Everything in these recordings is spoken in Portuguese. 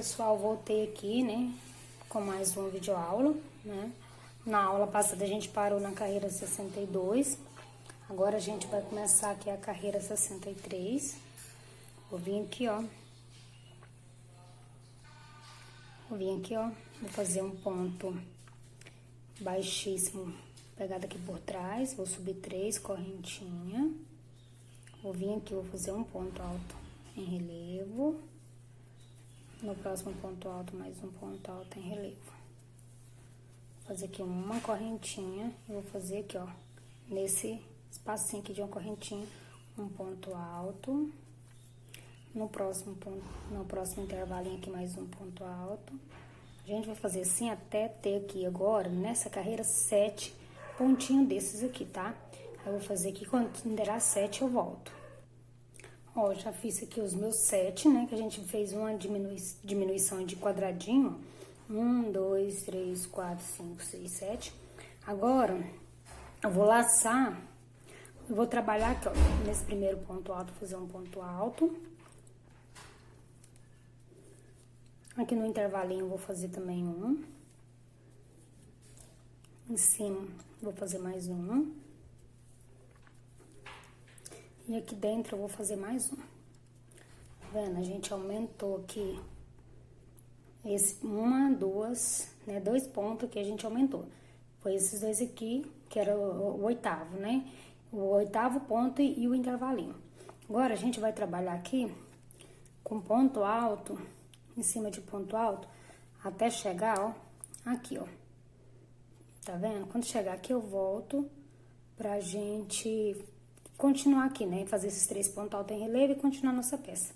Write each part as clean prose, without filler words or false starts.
pessoal, voltei aqui, né, com mais uma videoaula, né. Na aula passada a gente parou na carreira 62, agora a gente vai começar aqui a carreira 63. Vou vir aqui, ó. Vou fazer um ponto baixíssimo, pegada aqui por trás, vou subir 3 correntinhas. Vou vir aqui, vou fazer um ponto alto em relevo. No próximo ponto alto, mais um ponto alto em relevo. Vou fazer aqui uma correntinha e vou fazer aqui, ó, nesse espacinho aqui de uma correntinha, um ponto alto. No próximo intervalinho aqui, mais um ponto alto. A gente vai fazer assim até ter aqui agora, nessa carreira, 7 pontinhos desses aqui, tá? Aí eu vou fazer aqui, quando der 7 eu volto. Ó, já fiz aqui os meus 7, né? Que a gente fez uma diminuição de quadradinho. 1, 2, 3, 4, 5, 6, 7. Agora, eu vou laçar, eu vou trabalhar aqui, ó, nesse primeiro ponto alto, fazer um ponto alto. Aqui no intervalinho eu vou fazer também um. Em cima, vou fazer mais um. E aqui dentro eu vou fazer mais um. Tá vendo? A gente aumentou aqui né? 2 pontos que a gente aumentou. Foi esses dois aqui, que era o oitavo, né? O oitavo ponto e o intervalinho. Agora a gente vai trabalhar aqui com ponto alto, em cima de ponto alto, até chegar, ó, aqui, ó. Tá vendo? Quando chegar aqui eu volto pra gente continuar aqui, né? Fazer esses 3 pontos altos em relevo e continuar nossa peça.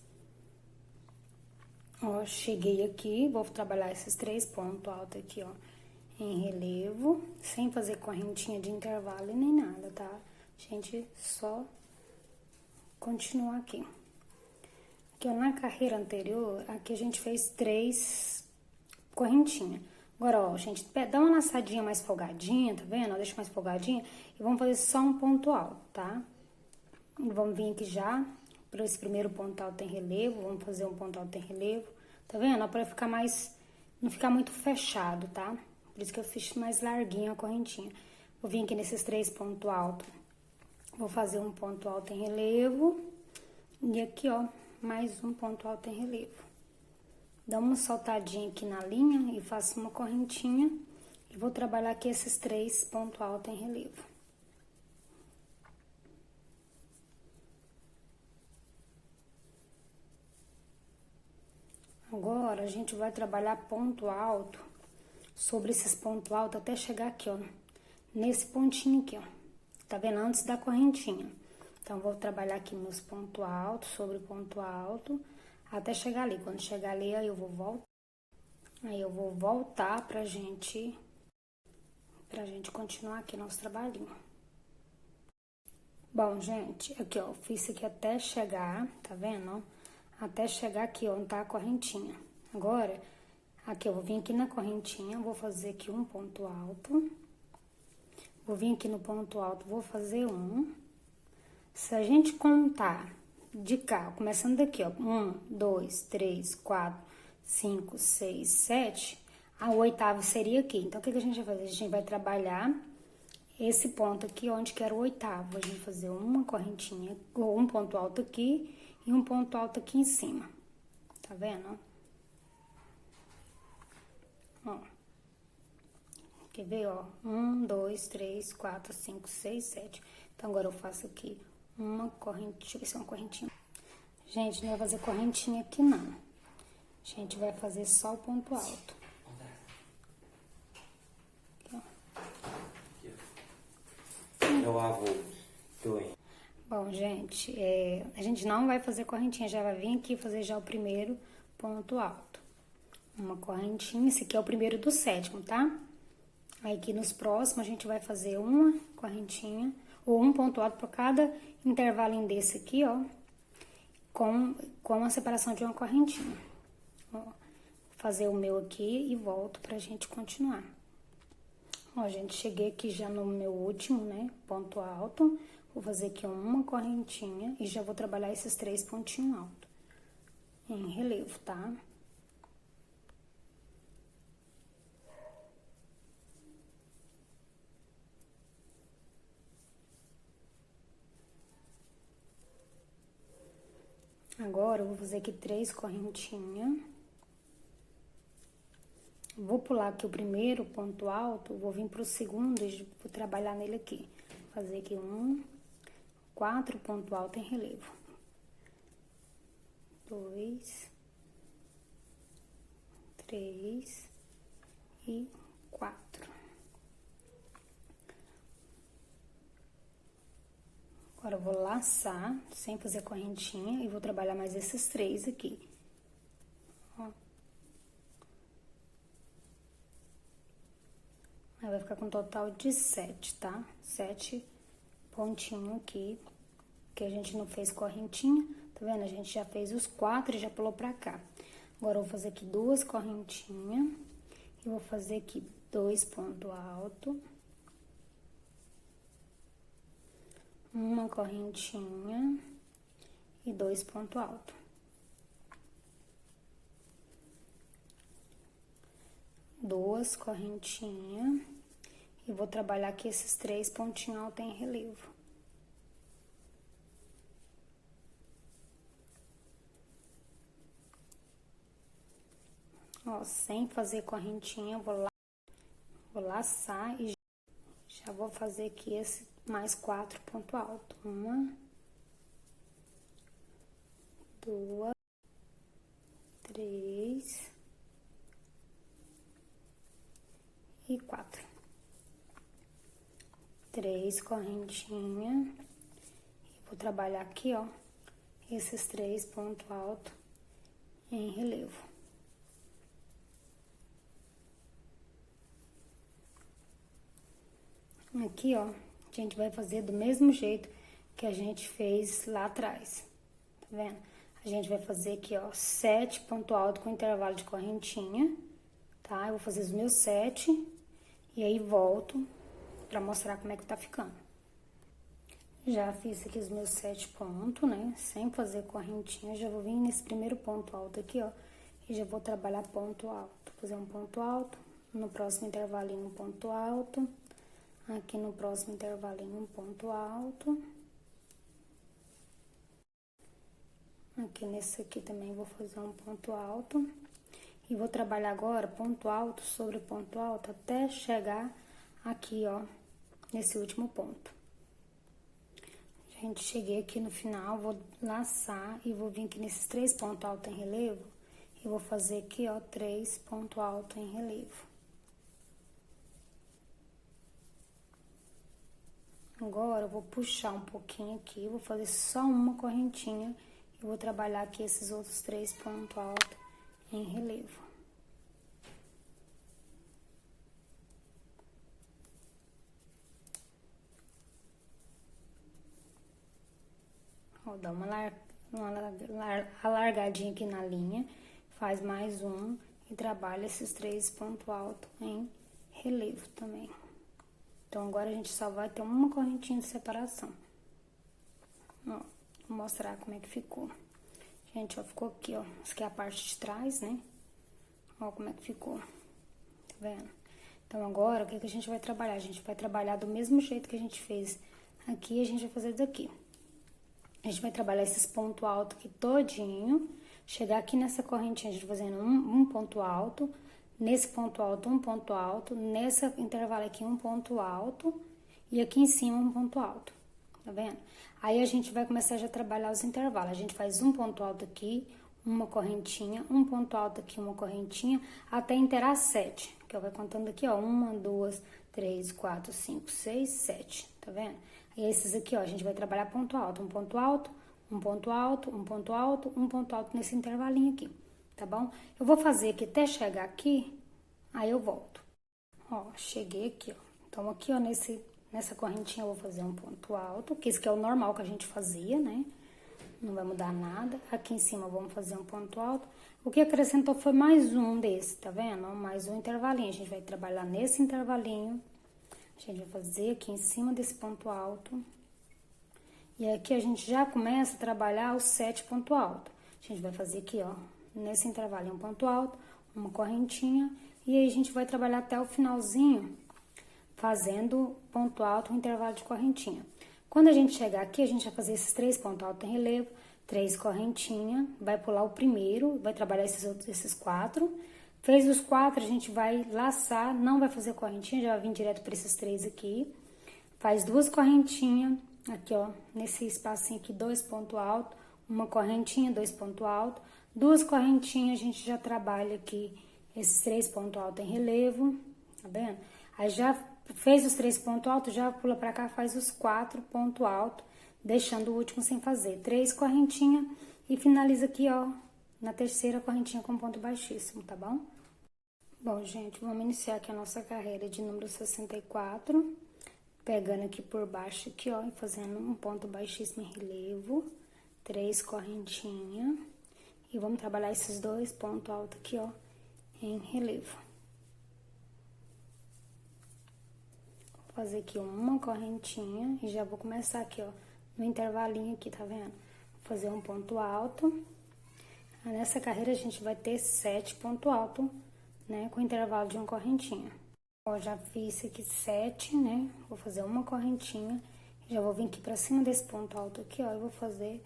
Ó, cheguei aqui, vou trabalhar esses 3 pontos altos aqui, ó, em relevo, sem fazer correntinha de intervalo e nem nada, tá? A gente só continua aqui. Aqui, ó, na carreira anterior, aqui a gente fez 3 correntinhas. Agora, ó, gente, dá uma laçadinha mais folgadinha, tá vendo? Deixa mais folgadinha e vamos fazer só um ponto alto, tá? Vamos vir aqui já para esse primeiro ponto alto em relevo, vamos fazer um ponto alto em relevo, tá vendo? Para ficar mais, não ficar muito fechado, tá? Por isso que eu fiz mais larguinho a correntinha. Vou vir aqui nesses 3 pontos altos, vou fazer um ponto alto em relevo e aqui, ó, mais um ponto alto em relevo. Dá uma soltadinha aqui na linha e faço uma correntinha e vou trabalhar aqui esses 3 pontos altos em relevo. Agora, a gente vai trabalhar ponto alto sobre esses pontos altos até chegar aqui, ó, nesse pontinho aqui, ó. Tá vendo? Antes da correntinha. Então, vou trabalhar aqui meus pontos altos sobre ponto alto até chegar ali. Quando chegar ali, aí eu vou voltar. Aí eu vou voltar pra gente continuar aqui nosso trabalhinho. Bom, gente, aqui, ó, fiz isso aqui até chegar, tá vendo, ó? Até chegar aqui, onde tá a correntinha. Agora, aqui eu vou vir aqui na correntinha, vou fazer aqui um ponto alto. Vou vir aqui no ponto alto, vou fazer um. Se a gente contar de cá, começando daqui, ó, 1, 2, 3, 4, 5, 6, 7, a oitavo seria aqui. Então, o que a gente vai fazer? A gente vai trabalhar esse ponto aqui, onde que era o oitavo. A gente vai fazer uma correntinha, ou um ponto alto aqui e um ponto alto aqui em cima. Tá vendo? Ó. Quer ver, ó? 1, 2, 3, 4, 5, 6, 7. Então, agora eu faço aqui uma correntinha. Deixa eu ver se é uma correntinha. Gente, não vai fazer correntinha aqui, não. A gente vai fazer só o ponto alto. Aqui, ó. Meu avô, Bom, gente, a gente não vai fazer correntinha, já vai vir aqui fazer já o primeiro ponto alto. Uma correntinha, esse aqui é o primeiro do 7º, tá? Aí aqui nos próximos a gente vai fazer uma correntinha, ou um ponto alto por cada intervalinho desse aqui, ó, com a separação de uma correntinha. Ó, vou fazer o meu aqui e volto pra gente continuar. Ó, gente, cheguei aqui já no meu último, né, ponto alto. Vou fazer aqui uma correntinha e já vou trabalhar esses 3 pontinhos altos em relevo, tá? Agora, eu vou fazer aqui 3 correntinhas. Vou pular aqui o primeiro ponto alto, vou vir pro segundo e vou trabalhar nele aqui. Fazer aqui 4 pontos altos em relevo. 2, 3 e 4. Agora, eu vou laçar, sem fazer correntinha, e vou trabalhar mais esses 3 aqui. Ó. Aí, vai ficar com um total de 7, tá? 7 pontinhos aqui, que a gente não fez correntinha, tá vendo? A gente já fez os 4 e já pulou pra cá. Agora, eu vou fazer aqui 2 correntinhas, e vou fazer aqui 2 pontos altos. Uma correntinha e 2 pontos altos. Duas correntinhas e vou trabalhar aqui esses 3 pontinhos altos em relevo. Ó, sem fazer correntinha, vou laçar e já vou fazer aqui esse mais 4 pontos altos. 1, 2, 3 e 4. 3 correntinhas. E vou trabalhar aqui, ó, esses 3 pontos altos em relevo. Aqui, ó, a gente vai fazer do mesmo jeito que a gente fez lá atrás, tá vendo? A gente vai fazer aqui, ó, 7 pontos altos com intervalo de correntinha, tá? Eu vou fazer os meus 7 e aí volto pra mostrar como é que tá ficando. Já fiz aqui os meus 7 pontos, né? Sem fazer correntinha, já vou vir nesse primeiro ponto alto aqui, ó, e já vou trabalhar ponto alto. Fazer um ponto alto, no próximo intervalinho um ponto alto. Aqui no próximo intervalinho, um ponto alto. Aqui nesse aqui também vou fazer um ponto alto. E vou trabalhar agora ponto alto sobre ponto alto até chegar aqui, ó, nesse último ponto. Gente, cheguei aqui no final, vou laçar e vou vir aqui nesses 3 pontos altos em relevo. E vou fazer aqui, ó, 3 pontos altos em relevo. Agora, eu vou puxar um pouquinho aqui, vou fazer só uma correntinha e vou trabalhar aqui esses outros 3 pontos altos em relevo. Ó, dá uma alargadinha aqui na linha, faz mais um e trabalha esses 3 pontos altos em relevo também. Então, agora a gente só vai ter uma correntinha de separação. Ó, vou mostrar como é que ficou. Gente, ó, ficou aqui, ó. Essa aqui é a parte de trás, né? Ó como é que ficou. Tá vendo? Então, agora, o que que a gente vai trabalhar? A gente vai trabalhar do mesmo jeito que a gente fez aqui, a gente vai fazer daqui. A gente vai trabalhar esses pontos altos aqui todinho. Chegar aqui nessa correntinha, a gente fazendo um ponto alto. Nesse ponto alto, um ponto alto. Nesse intervalo aqui, um ponto alto. E aqui em cima, um ponto alto. Tá vendo? Aí, a gente vai começar já a trabalhar os intervalos. A gente faz um ponto alto aqui, uma correntinha. Um ponto alto aqui, uma correntinha. Até inteirar 7. Que eu vou contando aqui, ó. 1, 2, 3, 4, 5, 6, 7. Tá vendo? E esses aqui, ó, a gente vai trabalhar ponto alto. Um ponto alto, um ponto alto, um ponto alto, um ponto alto nesse intervalinho aqui. Tá bom? Eu vou fazer aqui até chegar aqui, aí eu volto. Ó, cheguei aqui, ó. Então, aqui, ó, nessa correntinha eu vou fazer um ponto alto, que esse que é o normal que a gente fazia, né? Não vai mudar nada. Aqui em cima vamos fazer um ponto alto. O que acrescentou foi mais um desse, tá vendo? Mais um intervalinho. A gente vai trabalhar nesse intervalinho. A gente vai fazer aqui em cima desse ponto alto. E aqui a gente já começa a trabalhar os 7 pontos altos. A gente vai fazer aqui, ó, nesse intervalo um ponto alto, uma correntinha, e aí a gente vai trabalhar até o finalzinho, fazendo ponto alto, um intervalo de correntinha. Quando a gente chegar aqui, a gente vai fazer esses 3 pontos altos em relevo, 3 correntinhas, vai pular o primeiro, vai trabalhar esses 4. Fez os 4, a gente vai laçar, não vai fazer correntinha, já vai vir direto para esses 3 aqui. Faz 2 correntinhas, aqui ó, nesse espacinho aqui, 2 pontos altos, uma correntinha, 2 pontos altos, 2 correntinhas, a gente já trabalha aqui esses 3 pontos altos em relevo, tá vendo? Aí já fez os 3 pontos altos, já pula pra cá, faz os 4 pontos altos, deixando o último sem fazer. 3 correntinhas e finaliza aqui, ó, na terceira correntinha com ponto baixíssimo, tá bom? Bom, gente, vamos iniciar aqui a nossa carreira de número 64, pegando aqui por baixo aqui, ó, e fazendo um ponto baixíssimo em relevo, 3 correntinhas, e vamos trabalhar esses 2 pontos altos aqui, ó, em relevo. Vou fazer aqui uma correntinha e já vou começar aqui, ó, no intervalinho aqui, tá vendo? Vou fazer um ponto alto. Nessa carreira a gente vai ter 7 pontos altos, né, com intervalo de uma correntinha. Ó, já fiz aqui 7, né, vou fazer uma correntinha, já vou vir aqui pra cima desse ponto alto aqui, ó, e vou fazer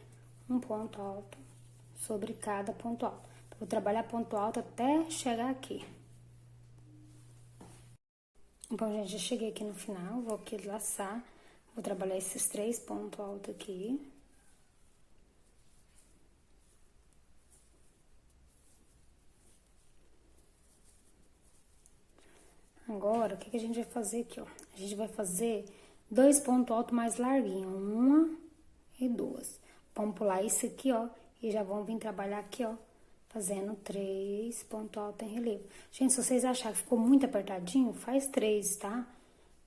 um ponto alto sobre cada ponto alto. Vou trabalhar ponto alto até chegar aqui. Bom, gente, já cheguei aqui no final, vou aqui laçar, vou trabalhar esses 3 pontos altos aqui. Agora, o que a gente vai fazer aqui, ó? A gente vai fazer 2 pontos altos mais larguinhos, 1 e 2. Vamos pular isso aqui, ó, e já vamos vir trabalhar aqui, ó, fazendo 3 pontos altos em relevo. Gente, se vocês acharem que ficou muito apertadinho, faz 3, tá?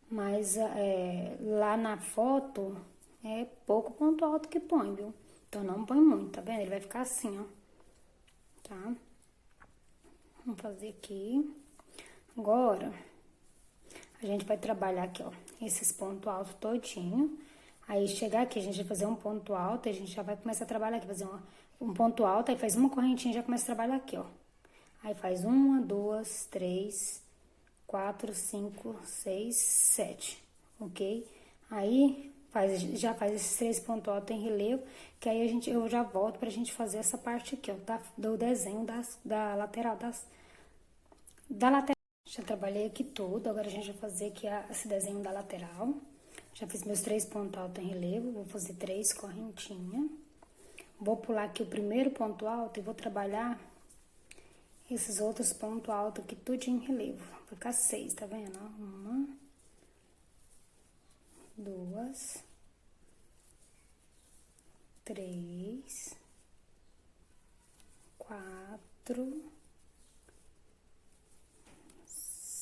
Mas lá na foto é pouco ponto alto que põe, viu? Então não põe muito, tá vendo? Ele vai ficar assim, ó, tá? Vamos fazer aqui. Agora, a gente vai trabalhar aqui, ó, esses pontos altos todinho. Aí, chegar aqui, a gente vai fazer um ponto alto, e a gente já vai começar a trabalhar aqui, fazer um ponto alto, aí faz uma correntinha e já começa a trabalhar aqui, ó. Aí, faz 1, 2, 3, 4, 5, 6, 7, ok? Aí, já faz esses 3 pontos altos em relevo, que aí eu já volto pra gente fazer essa parte aqui, ó, do desenho da lateral, da lateral. Já trabalhei aqui tudo, agora a gente vai fazer aqui esse desenho da lateral. Já fiz meus 3 pontos altos em relevo, vou fazer 3 correntinhas. Vou pular aqui o primeiro ponto alto e vou trabalhar esses outros pontos altos aqui tudo em relevo. Vai ficar 6, tá vendo? 1, 2, 3, 4,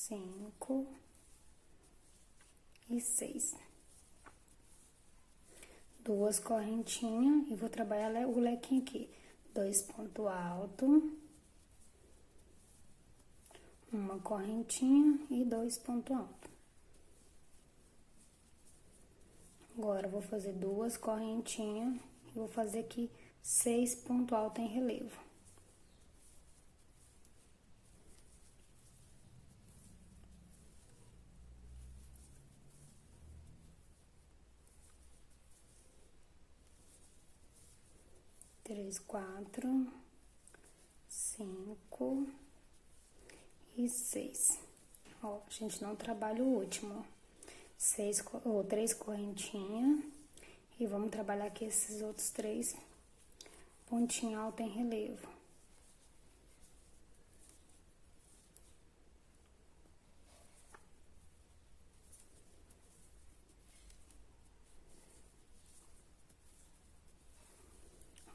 5 e 6. 2 correntinhas e vou trabalhar o lequinho aqui. 2 pontos altos, uma correntinha e 2 pontos altos. Agora, vou fazer 2 correntinhas e vou fazer aqui 6 pontos altos em relevo. Três, 4, 5 e 6. Ó, a gente não trabalha o último, ó. 3 correntinhas e vamos trabalhar aqui esses outros 3 pontinhos altos em relevo.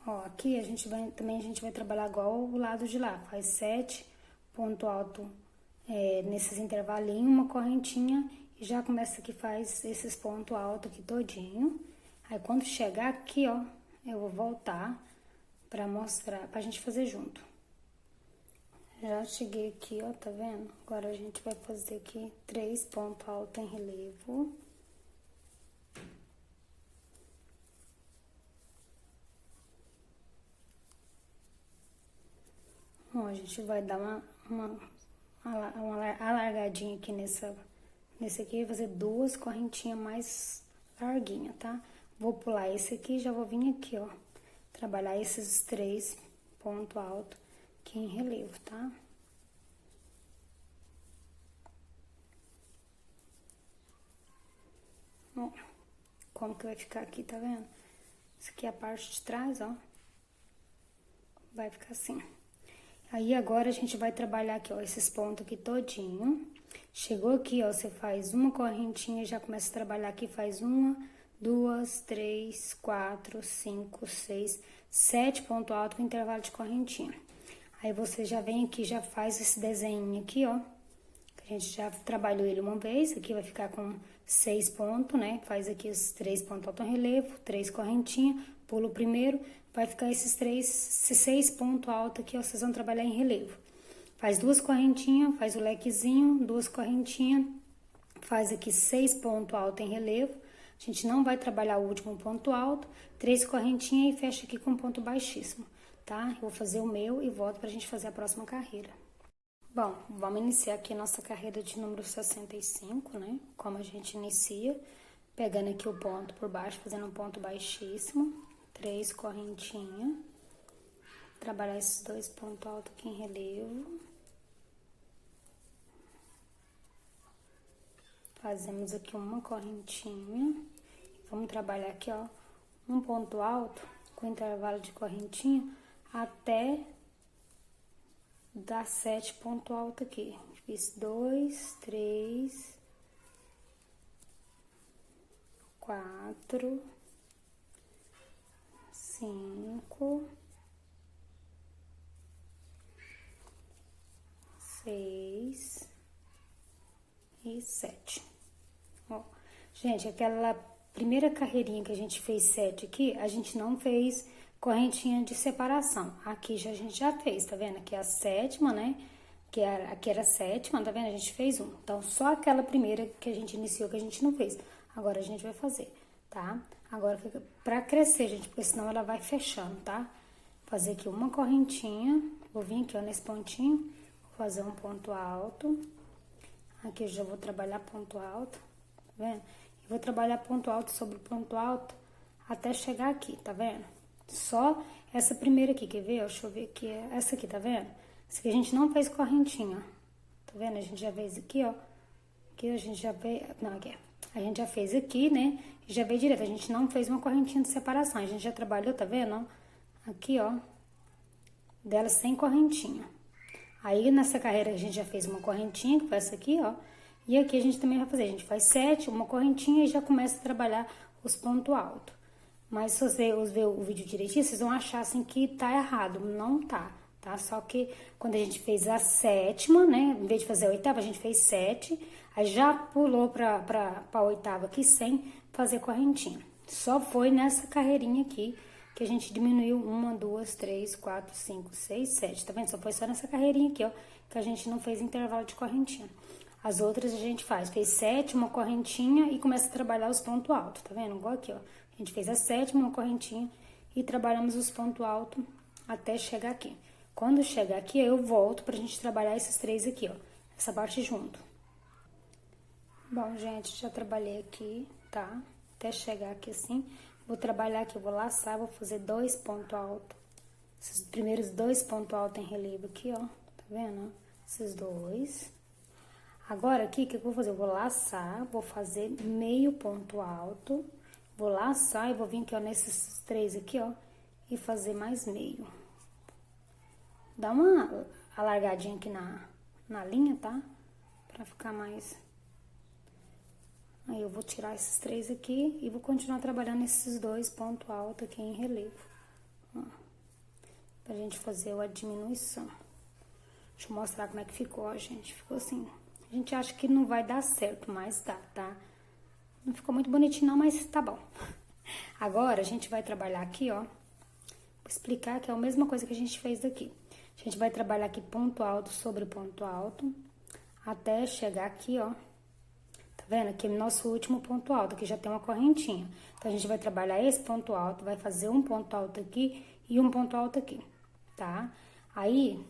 Ó, aqui a gente vai trabalhar igual o lado de lá, faz 7 ponto alto nesses intervalinhos, uma correntinha e já começa aqui, faz esses pontos altos aqui todinho. Aí quando chegar aqui, ó, eu vou voltar pra mostrar, pra gente fazer junto. Já cheguei aqui, ó, tá vendo? Agora a gente vai fazer aqui 3 pontos altos em relevo. Ó, a gente vai dar uma alargadinha aqui nesse aqui, fazer 2 correntinhas mais larguinhas, tá? Vou pular esse aqui e já vou vir aqui, ó, trabalhar esses 3 pontos altos aqui em relevo, tá? Ó, como que vai ficar aqui, tá vendo? Isso aqui é a parte de trás, ó. Vai ficar assim. Aí, agora, a gente vai trabalhar aqui, ó, esses pontos aqui todinho. Chegou aqui, ó, você faz uma correntinha, já começa a trabalhar aqui, faz 1, 2, 3, 4, 5, 6, 7 pontos altos com intervalo de correntinha. Aí, você já vem aqui, já faz esse desenho aqui, ó. A gente já trabalhou ele uma vez, aqui vai ficar com 6 pontos, né? Faz aqui os 3 pontos alto em relevo, 3 correntinhas, pula o primeiro, vai ficar esses 6 pontos altos aqui, ó, vocês vão trabalhar em relevo. Faz 2 correntinhas, faz o lequezinho, 2 correntinhas, faz aqui 6 pontos altos em relevo. A gente não vai trabalhar o último ponto alto, 3 correntinhas e fecha aqui com ponto baixíssimo, tá? Eu vou fazer o meu e volto pra gente fazer a próxima carreira. Bom, vamos iniciar aqui a nossa carreira de número 65, né? Como a gente inicia, pegando aqui o ponto por baixo, fazendo um ponto baixíssimo, 3 correntinhas, trabalhar esses 2 pontos altos aqui em relevo. Fazemos aqui uma correntinha, vamos trabalhar aqui, ó, um ponto alto com intervalo de correntinha até dar 7 pontos altos aqui. Fiz 2, 3, 4, 5, 6 e 7. Ó, gente, aquela primeira carreirinha que a gente fez 7 aqui, a gente não fez correntinha de separação. Aqui a gente já fez, tá vendo? Aqui é a 7ª, né? Aqui era a 7ª, tá vendo? A gente fez 1. Então, só aquela primeira que a gente iniciou que a gente não fez. Agora, a gente vai fazer, tá? Agora, pra crescer, gente, porque senão ela vai fechando, tá? Fazer aqui uma correntinha. Vou vir aqui, ó, nesse pontinho. Vou fazer um ponto alto. Aqui eu já vou trabalhar ponto alto, tá vendo? E vou trabalhar ponto alto sobre ponto alto até chegar aqui, tá vendo? Só essa primeira aqui, quer ver? Deixa eu ver aqui, essa aqui, tá vendo? Essa aqui a gente não fez correntinha, tá vendo? A gente já fez aqui, ó. Aqui a gente já fez, não, aqui. A gente já fez aqui, né? E já veio direto, a gente não fez uma correntinha de separação. A gente já trabalhou, tá vendo? Aqui, ó, dela sem correntinha. Aí, nessa carreira, a gente já fez uma correntinha, que foi essa aqui, ó. E aqui a gente também vai fazer, a gente faz 7, uma correntinha e já começa a trabalhar os pontos altos. Mas se vocês ver o vídeo direitinho, vocês vão achar assim que tá errado. Não tá, tá? Só que quando a gente fez a 7ª, né? Em vez de fazer a 8ª, a gente fez 7. Aí já pulou pra 8ª aqui sem fazer correntinha. Só foi nessa carreirinha aqui que a gente diminuiu 1, 2, 3, 4, 5, 6, 7. Tá vendo? Fez só nessa carreirinha aqui, ó, que a gente não fez intervalo de correntinha. As outras a gente fez 7, uma correntinha e começa a trabalhar os pontos altos, tá vendo? Igual aqui, ó. A gente fez a 7ª, uma correntinha e trabalhamos os pontos altos até chegar aqui. Quando chegar aqui, eu volto pra gente trabalhar esses 3 aqui, ó. Essa parte junto. Bom, gente, já trabalhei aqui, tá? Até chegar aqui assim. Vou trabalhar aqui, eu vou laçar, vou fazer 2 pontos altos. Esses primeiros 2 pontos altos em relevo aqui, ó. Tá vendo? Esses 2. Agora, aqui, o que eu vou fazer? Eu vou laçar, vou fazer meio ponto alto. Vou laçar e vou vir aqui, ó, nesses 3 aqui, ó, e fazer mais meio. Dá uma alargadinha aqui na linha, tá? Pra ficar mais... Aí, eu vou tirar esses 3 aqui e vou continuar trabalhando esses 2 pontos altos aqui em relevo. Ó, pra gente fazer a diminuição. Deixa eu mostrar como é que ficou, ó, gente. Ficou assim. A gente acha que não vai dar certo, mas dá, tá? Não ficou muito bonitinho não, mas tá bom. Agora, a gente vai trabalhar aqui, ó. Vou explicar que é a mesma coisa que a gente fez daqui. A gente vai trabalhar aqui ponto alto sobre ponto alto, até chegar aqui, ó. Tá vendo? Aqui é o nosso último ponto alto, que já tem uma correntinha. Então, a gente vai trabalhar esse ponto alto, vai fazer um ponto alto aqui e um ponto alto aqui, tá? Aí,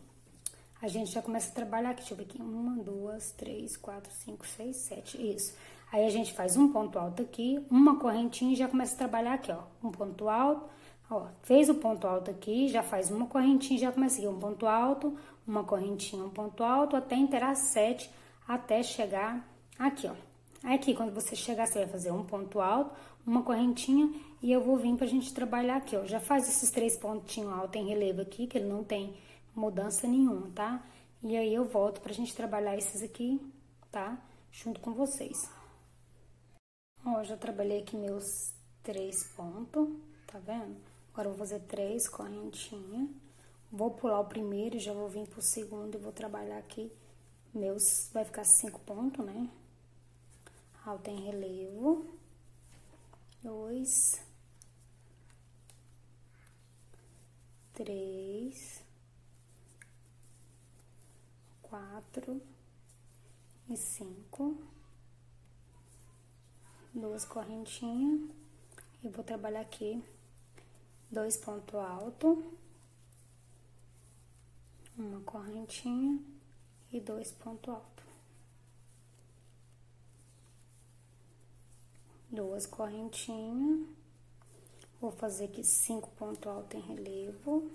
a gente já começa a trabalhar aqui, deixa eu ver aqui, 1, 2, 3, 4, 5, 6, 7, isso. Aí, a gente faz um ponto alto aqui, uma correntinha e já começa a trabalhar aqui, ó, um ponto alto, Ó, fez o ponto alto aqui, já faz uma correntinha, já começa aqui um ponto alto, uma correntinha, um ponto alto, até inteirar 7, até chegar aqui, ó. Aqui, quando você chegar, você vai fazer um ponto alto, uma correntinha, e eu vou vir pra gente trabalhar aqui, ó. Já faz esses 3 pontinhos altos em relevo aqui, que ele não tem mudança nenhuma, tá? E aí, eu volto pra gente trabalhar esses aqui, tá? Junto com vocês. Ó, já trabalhei aqui meus 3 pontos, tá vendo? Agora, eu vou fazer 3 correntinhas. Vou pular o primeiro e já vou vir pro segundo e vou trabalhar aqui meus... Vai ficar 5 pontos, né? Alto em relevo. 2, 3, 4 e 5. 2 correntinhas. E vou trabalhar aqui 2 pontos altos, uma correntinha e 2 pontos altos. 2 correntinhas. Vou fazer aqui 5 pontos altos em relevo.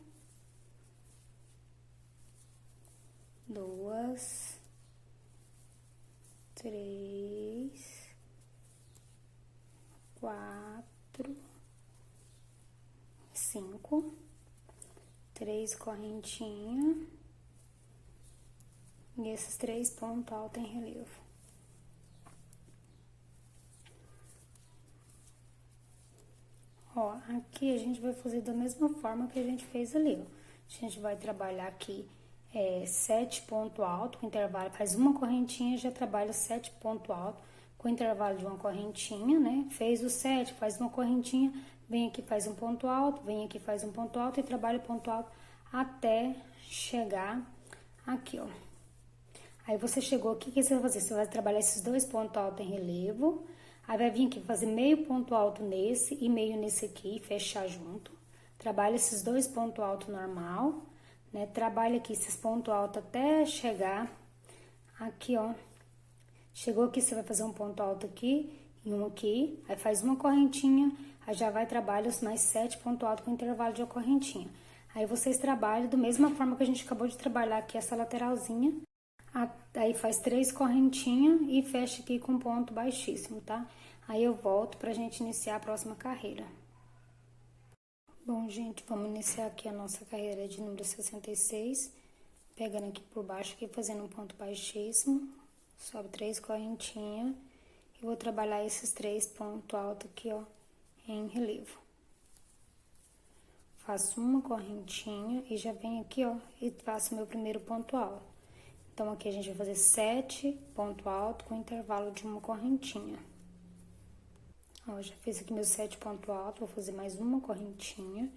2, 3, 4, 5, 3 correntinhas e esses 3 pontos altos em relevo. Ó, aqui a gente vai fazer da mesma forma que a gente fez ali, ó. A gente vai trabalhar aqui 7 pontos altos com intervalo, faz uma correntinha, já trabalha 7 pontos altos com intervalo de uma correntinha, né? Fez o 7, faz uma correntinha, vem aqui, faz um ponto alto, vem aqui, faz um ponto alto e trabalha o ponto alto até chegar aqui, ó. Aí, você chegou aqui, o que você vai fazer? Você vai trabalhar esses 2 pontos altos em relevo, aí vai vir aqui fazer meio ponto alto nesse e meio nesse aqui, fechar junto. Trabalha esses 2 pontos altos normal, né? Trabalha aqui esses pontos altos até chegar aqui, ó. Chegou aqui, você vai fazer um ponto alto aqui e um aqui, aí faz uma correntinha, aí já vai trabalhar os mais 7 pontos altos com intervalo de uma correntinha. Aí, vocês trabalham da mesma forma que a gente acabou de trabalhar aqui essa lateralzinha. Aí, faz 3 correntinhas e fecha aqui com ponto baixíssimo, tá? Aí, eu volto pra gente iniciar a próxima carreira. Bom, gente, vamos iniciar aqui a nossa carreira de número 66. Pegando aqui por baixo, aqui fazendo um ponto baixíssimo. Sobe 3 correntinhas. E vou trabalhar esses 3 pontos altos aqui, ó, em relevo. Faço uma correntinha e já venho aqui, ó, e faço meu primeiro ponto alto. Então, aqui a gente vai fazer 7 pontos altos com intervalo de uma correntinha. Ó, já fiz aqui meus 7 pontos altos, vou fazer mais uma correntinha.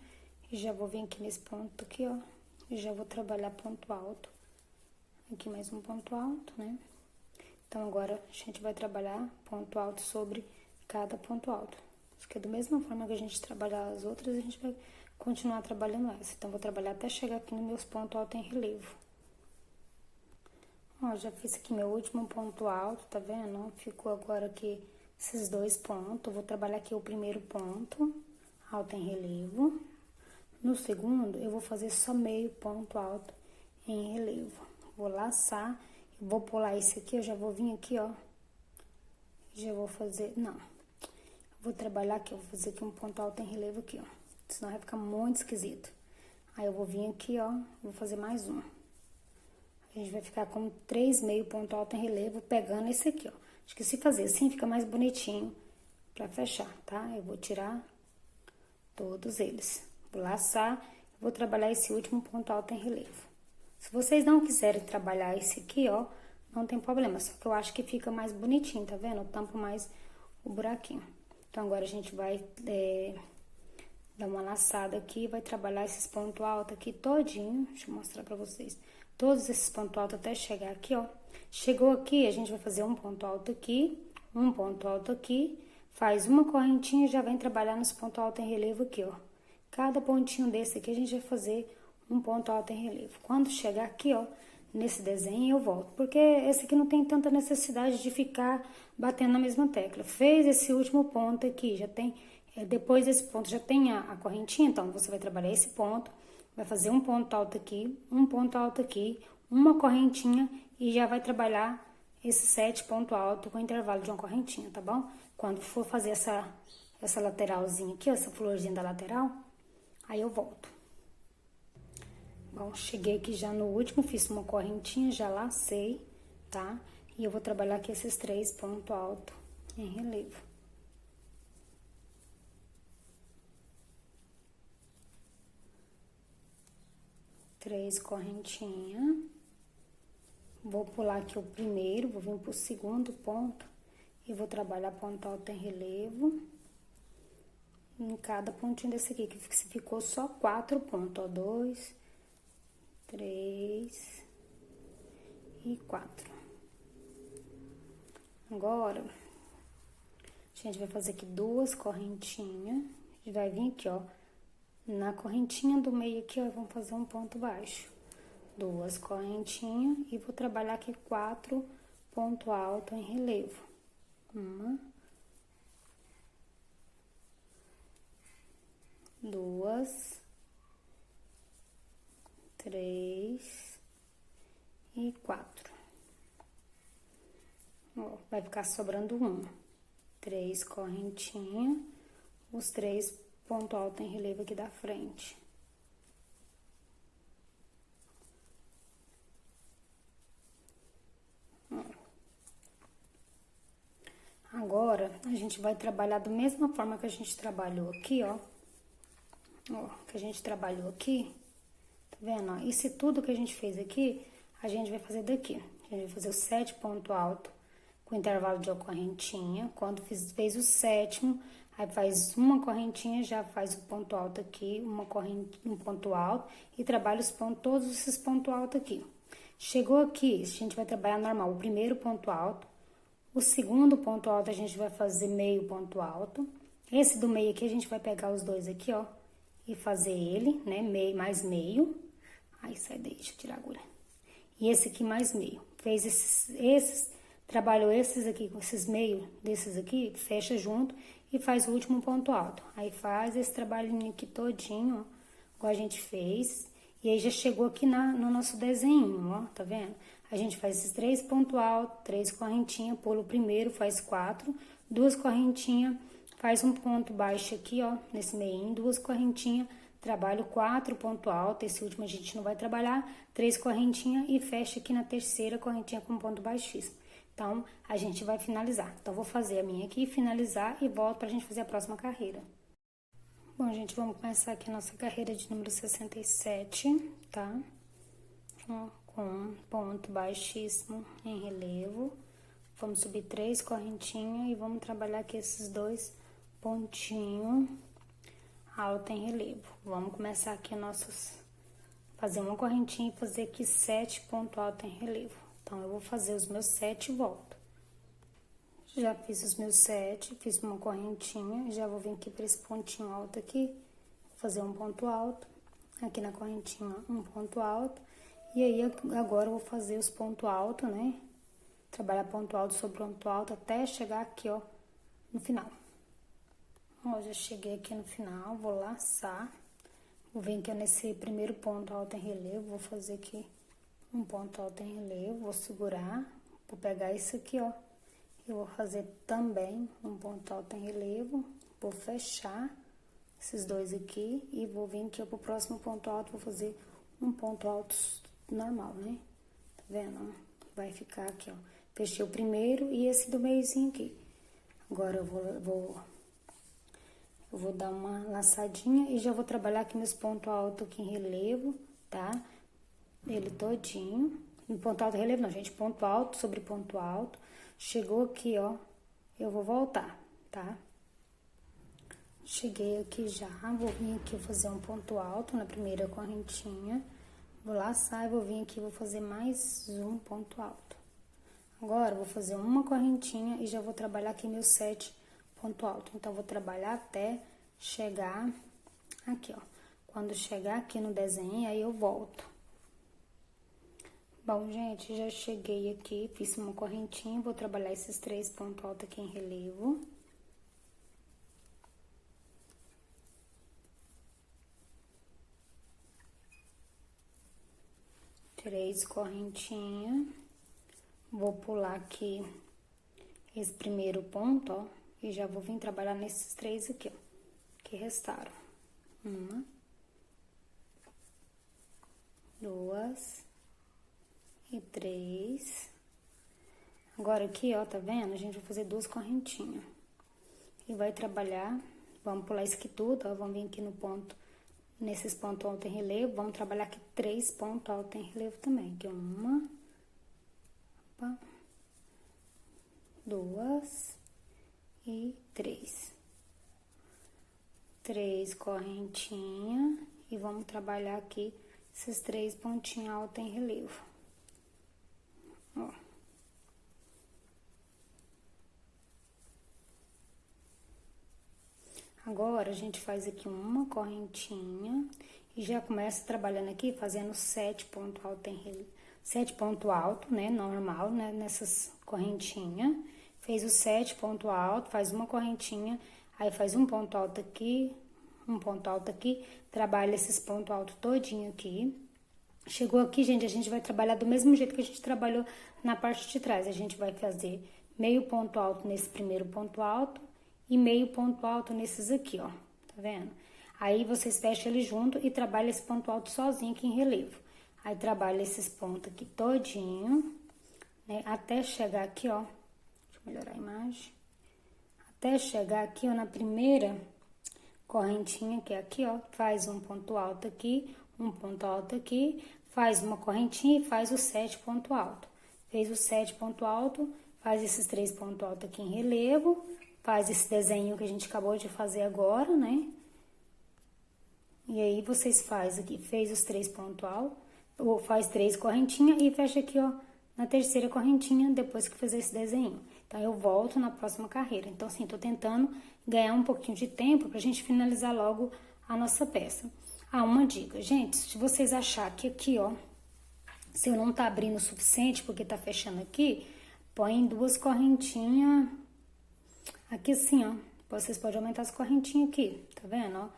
E já vou vir aqui nesse ponto aqui, ó, e já vou trabalhar ponto alto. Aqui mais um ponto alto, né? Então, agora a gente vai trabalhar ponto alto sobre cada ponto alto. Isso aqui é da mesma forma que a gente trabalhar as outras, a gente vai continuar trabalhando essa. Então, vou trabalhar até chegar aqui nos meus pontos altos em relevo. Ó, já fiz aqui meu último ponto alto, tá vendo? Ficou agora aqui esses 2 pontos. Vou trabalhar aqui o primeiro ponto alto em relevo. No segundo, eu vou fazer só meio ponto alto em relevo. Vou laçar, vou pular esse aqui, eu já vou vir aqui, ó. Já vou fazer, não. Vou trabalhar aqui, eu vou fazer aqui um ponto alto em relevo aqui, ó. Senão vai ficar muito esquisito. Aí, eu vou vir aqui, ó, vou fazer mais um. A gente vai ficar com 3 meio ponto alto em relevo, pegando esse aqui, ó. Acho que se fazer assim, fica mais bonitinho pra fechar, tá? Eu vou tirar todos eles. Vou laçar, vou trabalhar esse último ponto alto em relevo. Se vocês não quiserem trabalhar esse aqui, ó, não tem problema. Só que eu acho que fica mais bonitinho, tá vendo? Eu tampo mais o buraquinho. Então, agora a gente vai dar uma laçada aqui, vai trabalhar esses pontos altos aqui todinho. Deixa eu mostrar pra vocês. Todos esses pontos altos até chegar aqui, ó. Chegou aqui, a gente vai fazer um ponto alto aqui, um ponto alto aqui, faz uma correntinha e já vem trabalhar nos pontos altos em relevo aqui, ó. Cada pontinho desse aqui a gente vai fazer um ponto alto em relevo. Quando chegar aqui, ó, nesse desenho eu volto, porque esse aqui não tem tanta necessidade de ficar batendo na mesma tecla. Fez esse último ponto aqui, já tem Depois desse ponto já tem a correntinha, então você vai trabalhar esse ponto, vai fazer um ponto alto aqui, um ponto alto aqui, uma correntinha e já vai trabalhar esse 7 ponto alto com intervalo de uma correntinha, tá bom? Quando for fazer essa lateralzinha aqui, ó, essa florzinha da lateral, aí eu volto. Bom, cheguei aqui já no último, fiz uma correntinha, já lacei, tá? E eu vou trabalhar aqui esses 3 pontos altos em relevo. Três correntinhas. Vou pular aqui o primeiro, vou vir pro segundo ponto e vou trabalhar ponto alto em relevo. Em cada pontinho desse aqui, que ficou só 4 pontos, ó. 2, 3 e 4. Agora, a gente vai fazer aqui 2 correntinhas. A gente vai vir aqui, ó. Na correntinha do meio aqui, ó, vamos fazer um ponto baixo. 2 correntinhas e vou trabalhar aqui 4 pontos altos em relevo. 1, 2, 3 e 4. Ó, vai ficar sobrando 3 correntinhas, os 3 pontos altos em relevo aqui da frente. Agora, a gente vai trabalhar da mesma forma que a gente trabalhou aqui, ó. Ó, que a gente trabalhou aqui, tá vendo, ó? Isso tudo que a gente fez aqui, a gente vai fazer daqui. A gente vai fazer os 7 pontos altos com intervalo de uma correntinha. Quando fez o 7º, aí faz uma correntinha, já faz o ponto alto aqui, um ponto alto e trabalha os pontos, todos esses pontos altos aqui. Chegou aqui, a gente vai trabalhar normal o primeiro ponto alto, o segundo ponto alto a gente vai fazer meio ponto alto. Esse do meio aqui a gente vai pegar os dois aqui, ó, e fazer ele, né, meio mais meio. Aí sai daí, deixa eu tirar a agulha. E esse aqui mais meio. Fez esses trabalhou esses aqui com esses meio desses aqui, fecha junto e faz o último ponto alto. Aí faz esse trabalhinho aqui todinho, ó, igual a gente fez. E aí já chegou aqui no nosso desenho, ó, tá vendo? A gente faz esses 3 pontos altos, 3 correntinhas, pula o primeiro, faz 4, 2 correntinhas, faz um ponto baixo aqui, ó, nesse meio, 2 correntinhas, trabalho 4 pontos altos, esse último a gente não vai trabalhar, 3 correntinhas e fecha aqui na terceira correntinha com ponto baixíssimo. Então, a gente vai finalizar. Então, vou fazer a minha aqui, finalizar e volto pra gente fazer a próxima carreira. Bom, gente, vamos começar aqui a nossa carreira de número 67, tá? Ó, com ponto baixíssimo em relevo. Vamos subir 3 correntinhas e vamos trabalhar aqui esses 2 pontinhos alto em relevo. Vamos começar aqui fazer uma correntinha e fazer aqui 7 pontos altos em relevo. Então, eu vou fazer os meus 7 e volto. Já fiz os meus 7, fiz uma correntinha, já vou vir aqui para esse pontinho alto aqui, vou fazer um ponto alto, aqui na correntinha um ponto alto, e aí agora eu vou fazer os pontos altos, né? Trabalhar ponto alto sobre ponto alto até chegar aqui, ó, no final. Ó, já cheguei aqui no final, vou laçar, vou vir aqui nesse primeiro ponto alto em relevo, vou fazer aqui um ponto alto em relevo, vou segurar, vou pegar isso aqui, ó. Eu vou fazer também um ponto alto em relevo, vou fechar esses dois aqui e vou vir aqui pro próximo ponto alto, vou fazer um ponto alto normal, né? Tá vendo? Vai ficar aqui, ó. Fechei o primeiro e esse do meiozinho aqui. Agora eu vou dar uma laçadinha e já vou trabalhar aqui meus pontos altos aqui em relevo, tá? Ele todinho. Em ponto alto em relevo não, gente, ponto alto sobre ponto alto. Chegou aqui, ó, eu vou voltar, tá? Cheguei aqui já, vou vir aqui fazer um ponto alto na primeira correntinha. Vou laçar e vou vir aqui, vou fazer mais um ponto alto. Agora, vou fazer uma correntinha e já vou trabalhar aqui meus 7 ponto alto. Então, vou trabalhar até chegar aqui, ó. Quando chegar aqui no desenho, aí eu volto. Bom, gente, já cheguei aqui, fiz uma correntinha, vou trabalhar esses 3 pontos altos aqui em relevo. 3 correntinhas. Vou pular aqui esse primeiro ponto, ó, e já vou vir trabalhar nesses 3 aqui, ó, que restaram. 1, 2 e 3. Agora aqui, ó, tá vendo? A gente vai fazer 2 correntinhas. E vai trabalhar, vamos pular isso aqui tudo, ó, vamos vir aqui no ponto, nesses pontos alto em relevo, vamos trabalhar aqui 3 pontos alto em relevo também. Aqui, 1, 2 e 3. 3 correntinhas e vamos trabalhar aqui esses 3 pontinhos altos em relevo. Ó. Agora, a gente faz aqui uma correntinha e já começa trabalhando aqui, fazendo 7 pontos altos em relevo. 7 pontos altos, né, normal, né, nessas correntinhas. Fez os 7 pontos altos, faz uma correntinha, aí faz um ponto alto aqui, um ponto alto aqui, trabalha esses pontos altos todinho aqui. Chegou aqui, gente, a gente vai trabalhar do mesmo jeito que a gente trabalhou na parte de trás. A gente vai fazer meio ponto alto nesse primeiro ponto alto e meio ponto alto nesses aqui, ó, tá vendo? Aí, vocês fecham ele junto e trabalham esse ponto alto sozinho aqui em relevo. Aí, trabalha esses pontos aqui todinho, né, até chegar aqui, ó, deixa eu melhorar a imagem. Até chegar aqui, ó, na primeira correntinha, que é aqui, ó, faz um ponto alto aqui, um ponto alto aqui, faz uma correntinha e faz os 7 ponto alto. Fez os 7 ponto alto, faz esses 3 pontos alto aqui em relevo, faz esse desenho que a gente acabou de fazer agora, né? E aí, vocês faz aqui, fez os 3 pontos altos, ou faz 3 correntinhas e fecha aqui, ó, na terceira correntinha, depois que fazer esse desenho. Então, eu volto na próxima carreira. Então, assim, tô tentando ganhar um pouquinho de tempo pra gente finalizar logo a nossa peça. Ah, uma dica, gente, se vocês acharem que aqui, ó, se eu não tá abrindo o suficiente, porque tá fechando aqui, põe 2 correntinhas aqui assim, ó. Vocês podem aumentar as correntinhas aqui, tá vendo, ó?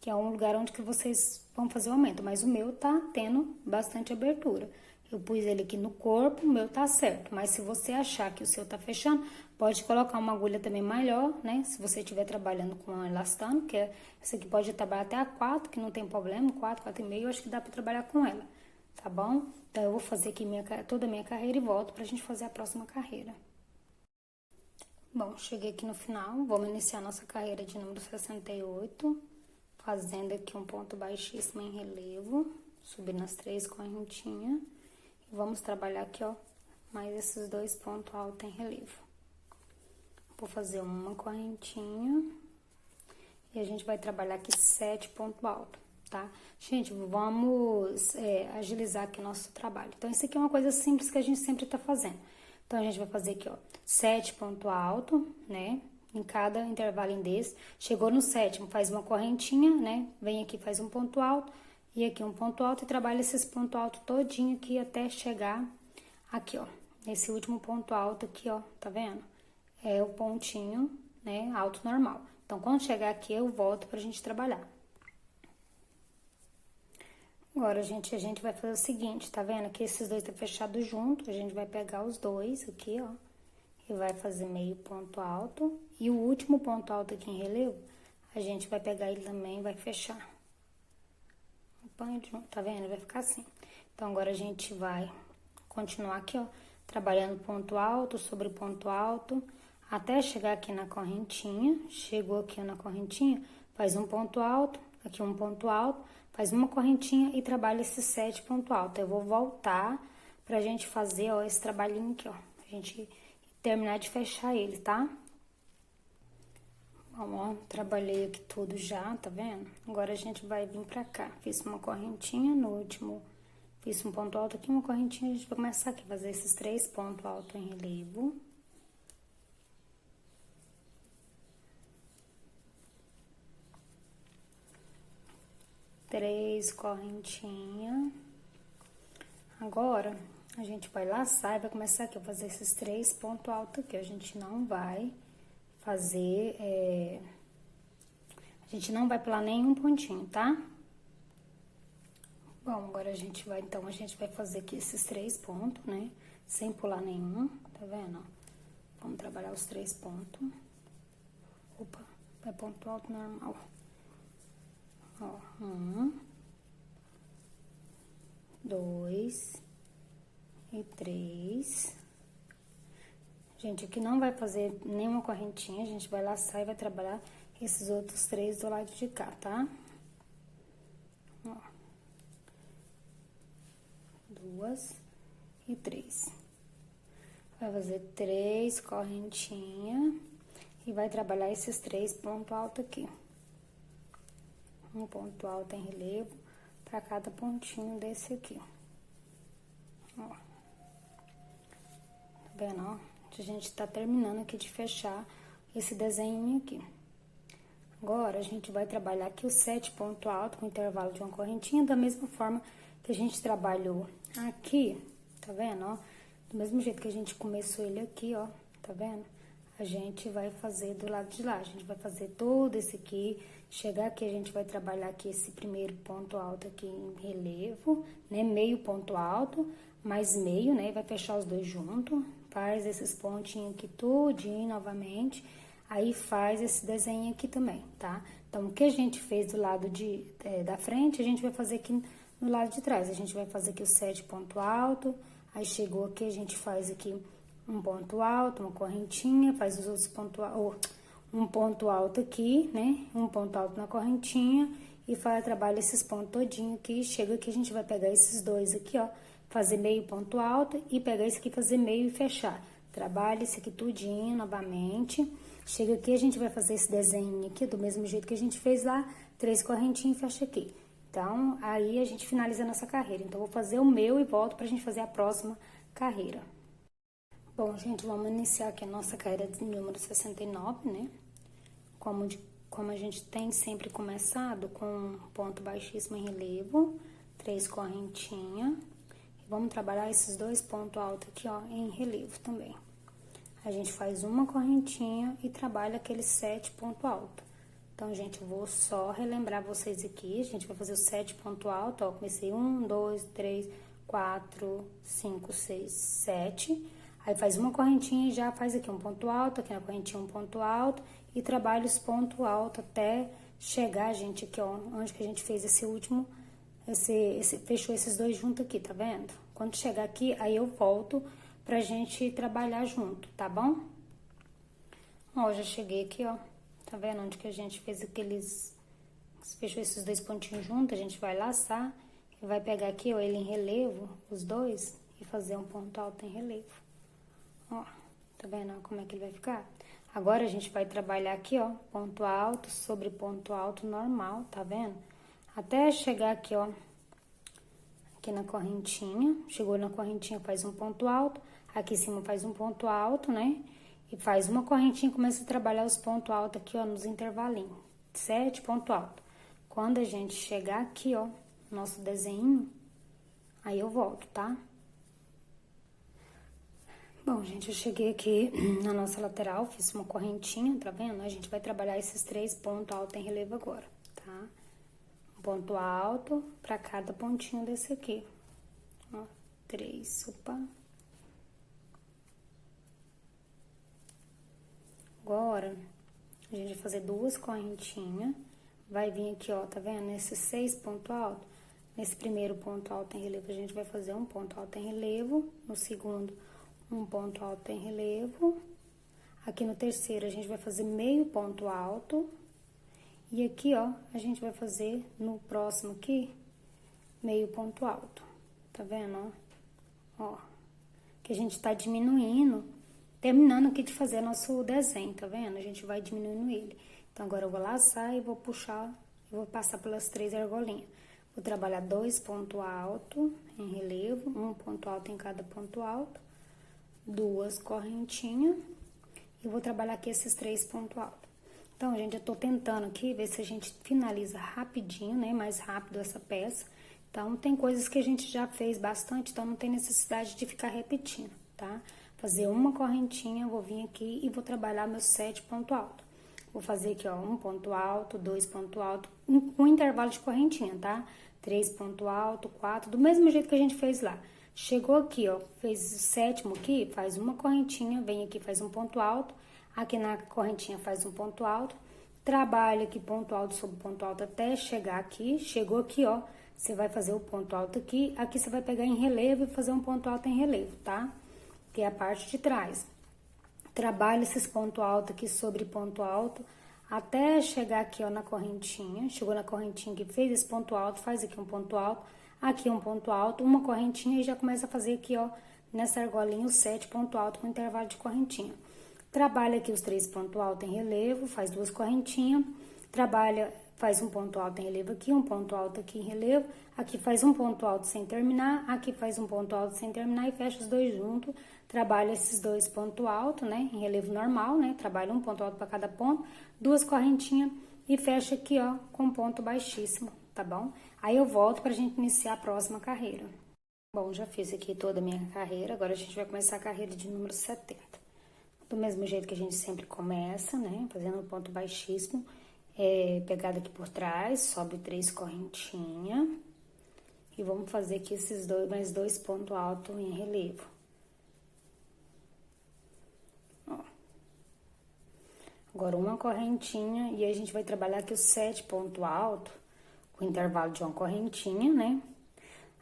Que é um lugar onde que vocês vão fazer o aumento, mas o meu tá tendo bastante abertura. Eu pus ele aqui no corpo, o meu tá certo, mas se você achar que o seu tá fechando, pode colocar uma agulha também maior, né? Se você estiver trabalhando com um elastano, que é, essa aqui pode trabalhar até a 4, que não tem problema, 4, 4,5, eu acho que dá pra trabalhar com ela, tá bom? Então, eu vou fazer aqui toda a minha carreira e volto pra gente fazer a próxima carreira. Bom, cheguei aqui no final, vamos iniciar nossa carreira de número 68, fazendo aqui um ponto baixíssimo em relevo, subindo as 3 correntinhas. E vamos trabalhar aqui, ó, mais esses 2 pontos altos em relevo. Vou fazer uma correntinha e a gente vai trabalhar aqui 7 pontos altos, tá? Gente, vamos agilizar aqui o nosso trabalho. Então, isso aqui é uma coisa simples que a gente sempre tá fazendo. Então, a gente vai fazer aqui, ó, 7 pontos altos, né? Em cada intervalo desse. Chegou no 7º, faz uma correntinha, né? Vem aqui, faz um ponto alto e aqui um ponto alto e trabalha esses pontos altos todinho aqui até chegar aqui, ó. Nesse último ponto alto aqui, ó, tá vendo? É o pontinho, né, alto normal. Então, quando chegar aqui, eu volto pra gente trabalhar. Agora, gente, a gente vai fazer o seguinte, tá vendo? Que esses dois tá fechados junto, a gente vai pegar os dois aqui, ó, e vai fazer meio ponto alto. E o último ponto alto aqui em relevo, a gente vai pegar ele também e vai fechar. Tá vendo? Vai ficar assim. Então, agora a gente vai continuar aqui, ó, trabalhando ponto alto sobre ponto alto, até chegar aqui na correntinha. Chegou aqui na correntinha, faz um ponto alto, aqui um ponto alto, faz uma correntinha e trabalha esses 7 pontos altos. Eu vou voltar pra gente fazer, ó, esse trabalhinho aqui, ó. A gente terminar de fechar ele, tá? Bom, ó, trabalhei aqui tudo já, tá vendo? Agora a gente vai vir pra cá. Fiz uma correntinha no último, fiz um ponto alto aqui, uma correntinha, a gente vai começar aqui a fazer esses 3 pontos altos em relevo. Três correntinhas. Agora, a gente vai laçar e vai começar aqui a fazer esses 3 pontos altos aqui. A gente não vai fazer, a gente não vai pular nenhum pontinho, tá? Bom, agora a gente vai fazer aqui esses 3 pontos, né? Sem pular nenhum, tá vendo? Vamos trabalhar os 3 pontos. Opa, é ponto alto normal. Ó, 1, 2 e 3. Gente, aqui não vai fazer nenhuma correntinha, a gente vai laçar e vai trabalhar esses outros 3 do lado de cá, tá? Ó. 2 e 3. Vai fazer 3 correntinhas e vai trabalhar esses 3 pontos altos aqui. Um ponto alto em relevo para cada pontinho desse aqui. Ó. Tá vendo, ó? A gente tá terminando aqui de fechar esse desenho aqui. Agora, a gente vai trabalhar aqui os 7 pontos altos com intervalo de uma correntinha, da mesma forma que a gente trabalhou aqui, tá vendo, ó? Do mesmo jeito que a gente começou ele aqui, ó, tá vendo? A gente vai fazer do lado de lá, a gente vai fazer todo esse aqui, chegar aqui, a gente vai trabalhar aqui esse primeiro ponto alto aqui em relevo, né? Meio ponto alto, mais meio, né? Vai fechar os dois juntos, faz esses pontinhos aqui tudinho novamente, aí faz esse desenho aqui também, tá? Então, o que a gente fez do lado da frente, a gente vai fazer aqui no lado de trás. A gente vai fazer aqui os 7 pontos altos, aí chegou aqui, a gente faz aqui um ponto alto, uma correntinha, faz os outros pontos altos, um ponto alto aqui, né? Um ponto alto na correntinha e trabalha esses pontos todinho aqui. Chega aqui, a gente vai pegar esses dois aqui, ó, fazer meio ponto alto e pegar esse aqui, fazer meio e fechar. Trabalha esse aqui tudinho novamente. Chega aqui, a gente vai fazer esse desenho aqui do mesmo jeito que a gente fez lá, 3 correntinhas e fecha aqui. Então, aí a gente finaliza a nossa carreira. Então, vou fazer o meu e volto pra gente fazer a próxima carreira. Bom, gente, vamos iniciar aqui a nossa carreira de número 69, né? Como a gente tem sempre começado com um ponto baixíssimo em relevo, 3 correntinhas. E vamos trabalhar esses 2 pontos altos aqui, ó, em relevo também. A gente faz uma correntinha e trabalha aqueles 7 pontos altos. Então, gente, eu vou só relembrar vocês aqui. A gente vai fazer os 7 pontos altos, ó. Comecei 1, 2, 3, 4, 5, 6, 7. Aí, faz uma correntinha e já faz aqui um ponto alto, aqui na correntinha um ponto alto. E trabalha os pontos altos até chegar, gente, aqui, ó, onde que a gente fez esse último, fechou esses dois juntos aqui, tá vendo? Quando chegar aqui, aí eu volto pra gente trabalhar junto, tá bom? Ó, já cheguei aqui, ó. Tá vendo onde que a gente fez fechou esses 2 pontinhos juntos, a gente vai laçar e vai pegar aqui, ó, ele em relevo, os dois, e fazer um ponto alto em relevo. Ó, tá vendo como é que ele vai ficar? Agora, a gente vai trabalhar aqui, ó, ponto alto sobre ponto alto normal, tá vendo? Até chegar aqui, ó, aqui na correntinha, chegou na correntinha, faz um ponto alto, aqui em cima faz um ponto alto, né? E faz uma correntinha e começa a trabalhar os pontos altos aqui, ó, nos intervalinhos. 7 pontos altos. Quando a gente chegar aqui, ó, nosso desenho, aí eu volto, tá? Bom, gente, eu cheguei aqui na nossa lateral, fiz uma correntinha, tá vendo? A gente vai trabalhar esses 3 pontos altos em relevo agora, tá? Um ponto alto pra cada pontinho desse aqui. Ó, 3, opa. Agora, a gente vai fazer 2 correntinhas, vai vir aqui, ó, tá vendo? Nesses 6 pontos altos, nesse primeiro ponto alto em relevo, a gente vai fazer um ponto alto em relevo, no segundo, um ponto alto em relevo, aqui no terceiro, a gente vai fazer meio ponto alto, e aqui, ó, a gente vai fazer no próximo aqui, meio ponto alto, tá vendo, ó? Que a gente tá diminuindo, terminando aqui de fazer nosso desenho, tá vendo? A gente vai diminuindo ele. Então, agora eu vou laçar e vou puxar, eu vou passar pelas 3 argolinhas. Vou trabalhar 2 pontos altos em relevo, um ponto alto em cada ponto alto, 2 correntinhas, e vou trabalhar aqui esses 3 pontos altos. Então, gente, eu tô tentando aqui ver se a gente finaliza rapidinho, né? Mais rápido essa peça. Então, tem coisas que a gente já fez bastante, então não tem necessidade de ficar repetindo, tá? Fazer uma correntinha, vou vir aqui e vou trabalhar meus 7 pontos altos. Vou fazer aqui, ó, um ponto alto, 2 pontos altos, com intervalo de correntinha, tá? 3 ponto alto, 4, do mesmo jeito que a gente fez lá. Chegou aqui, ó, fez o sétimo aqui, faz uma correntinha, vem aqui, faz um ponto alto, aqui na correntinha faz um ponto alto, trabalha aqui ponto alto sobre ponto alto até chegar aqui, chegou aqui, ó, você vai fazer o ponto alto aqui, aqui você vai pegar em relevo e fazer um ponto alto em relevo, tá? Que é a parte de trás. Trabalha esses pontos altos aqui sobre ponto alto, até chegar aqui, ó, na correntinha. Chegou na correntinha que fez esse ponto alto, faz aqui um ponto alto, aqui um ponto alto, uma correntinha e já começa a fazer aqui, ó, nessa argolinha, os 7 pontos altos com intervalo de correntinha. Trabalha aqui os 3 pontos altos em relevo, faz 2 correntinhas, trabalha, faz um ponto alto em relevo aqui, um ponto alto aqui em relevo, aqui faz um ponto alto sem terminar, aqui faz um ponto alto sem terminar e fecha os dois juntos. Trabalha esses 2 pontos altos, né, em relevo normal, né, trabalha um ponto alto para cada ponto, 2 correntinhas e fecha aqui, ó, com ponto baixíssimo, tá bom? Aí eu volto pra gente iniciar a próxima carreira. Bom, já fiz aqui toda a minha carreira, agora a gente vai começar a carreira de número 70. Do mesmo jeito que a gente sempre começa, né, fazendo um ponto baixíssimo, pegada aqui por trás, sobe 3 correntinhas e vamos fazer aqui esses mais 2 pontos altos em relevo. Ó. Agora uma correntinha e a gente vai trabalhar aqui os 7 pontos altos com intervalo de uma correntinha, né?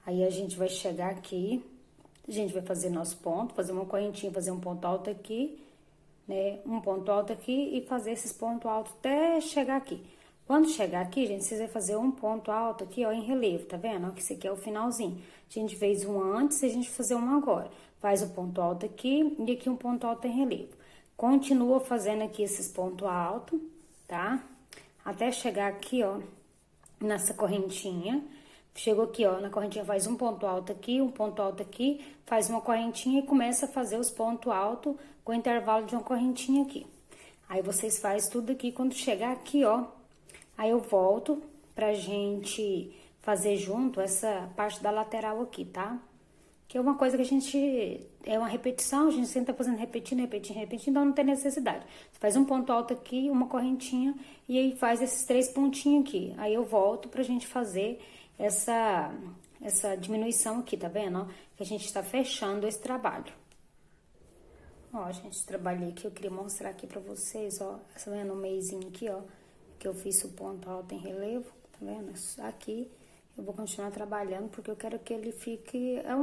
Aí a gente vai chegar aqui, a gente vai fazer nosso ponto, fazer uma correntinha, fazer um ponto alto aqui, né? Um ponto alto aqui e fazer esses pontos altos até chegar aqui. Quando chegar aqui, gente, vocês vão fazer um ponto alto aqui, ó, em relevo, tá vendo? Ó, que esse aqui é o finalzinho. A gente fez um antes e a gente vai fazer um agora. Faz o ponto alto aqui e aqui um ponto alto em relevo. Continua fazendo aqui esses pontos altos, tá? Até chegar aqui, ó, nessa correntinha. Chegou aqui, ó, na correntinha faz um ponto alto aqui, um ponto alto aqui, faz uma correntinha e começa a fazer os pontos altos com intervalo de uma correntinha aqui. Aí vocês fazem tudo aqui, quando chegar aqui, ó, aí eu volto pra gente fazer junto essa parte da lateral aqui, tá? Que é uma coisa que a gente, é uma repetição, a gente sempre tá fazendo repetindo, então não tem necessidade. Você faz um ponto alto aqui, uma correntinha, e aí faz esses 3 pontinhos aqui. Aí eu volto pra gente fazer essa diminuição aqui, tá vendo? Ó, que a gente tá fechando esse trabalho. Ó, gente, trabalhei aqui, eu queria mostrar aqui pra vocês, ó, tá vendo o meizinho aqui, ó, que eu fiz o ponto alto em relevo, tá vendo? Aqui eu vou continuar trabalhando porque eu quero que ele fique, é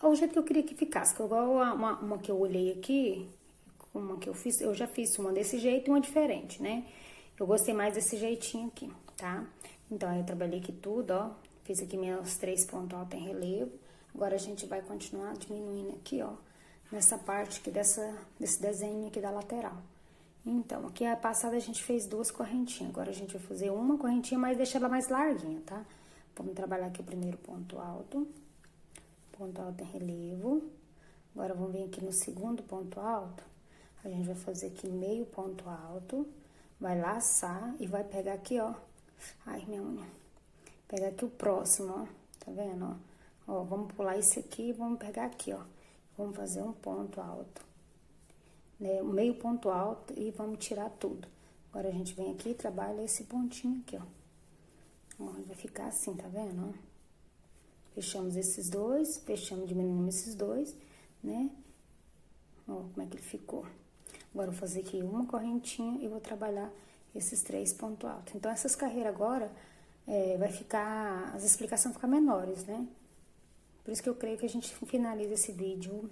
o jeito que eu queria que ficasse, que igual uma que eu olhei aqui, uma que eu fiz, eu já fiz uma desse jeito e uma diferente, né? Eu gostei mais desse jeitinho aqui, tá? Então, eu trabalhei aqui tudo, ó, fiz aqui meus 3 pontos altos em relevo, agora a gente vai continuar diminuindo aqui, ó, nessa parte aqui desse desenho aqui da lateral. Então, aqui a passada a gente fez 2 correntinhas, agora a gente vai fazer uma correntinha, mas deixa ela mais larguinha, tá? Vamos trabalhar aqui o primeiro ponto alto em relevo. Agora, vamos vir aqui no segundo ponto alto, a gente vai fazer aqui meio ponto alto, vai laçar e vai pegar aqui, ó, ai, minha unha, pegar aqui o próximo, ó, tá vendo, ó? Ó, vamos pular esse aqui e vamos pegar aqui, ó, vamos fazer um ponto alto. Né, meio ponto alto e vamos tirar tudo. Agora, a gente vem aqui e trabalha esse pontinho aqui, ó. Ó, vai ficar assim, tá vendo, ó? Fechamos esses 2, fechamos, diminuímos esses 2, né? Ó, como é que ele ficou. Agora, eu vou fazer aqui uma correntinha e vou trabalhar esses 3 pontos altos. Então, essas carreiras agora, vai ficar, as explicações ficam menores, né? Por isso que eu creio que a gente finaliza esse vídeo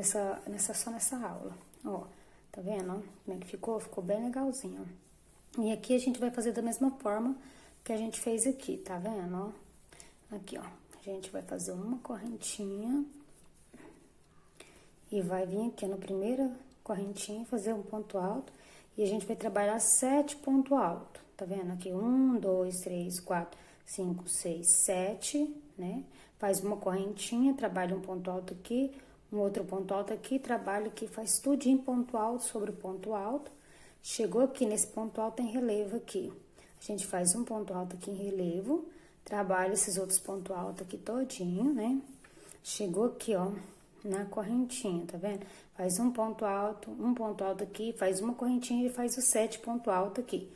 só nessa aula. Ó, tá vendo, ó? Como é que ficou? Ficou bem legalzinho, ó. E aqui a gente vai fazer da mesma forma que a gente fez aqui, tá vendo, ó? Aqui, ó, a gente vai fazer uma correntinha e vai vir aqui na primeira correntinha, fazer um ponto alto e a gente vai trabalhar 7 pontos altos, tá vendo? Aqui, 1, 2, 3, 4, 5, 6, 7, né? Faz uma correntinha, trabalha um ponto alto aqui, um outro ponto alto aqui, trabalho aqui, faz tudo em ponto alto sobre ponto alto. Chegou aqui nesse ponto alto em relevo aqui. A gente faz um ponto alto aqui em relevo, trabalha esses outros pontos altos aqui todinho, né? Chegou aqui, ó, na correntinha, tá vendo? Faz um ponto alto aqui, faz uma correntinha e faz os 7 pontos altos aqui.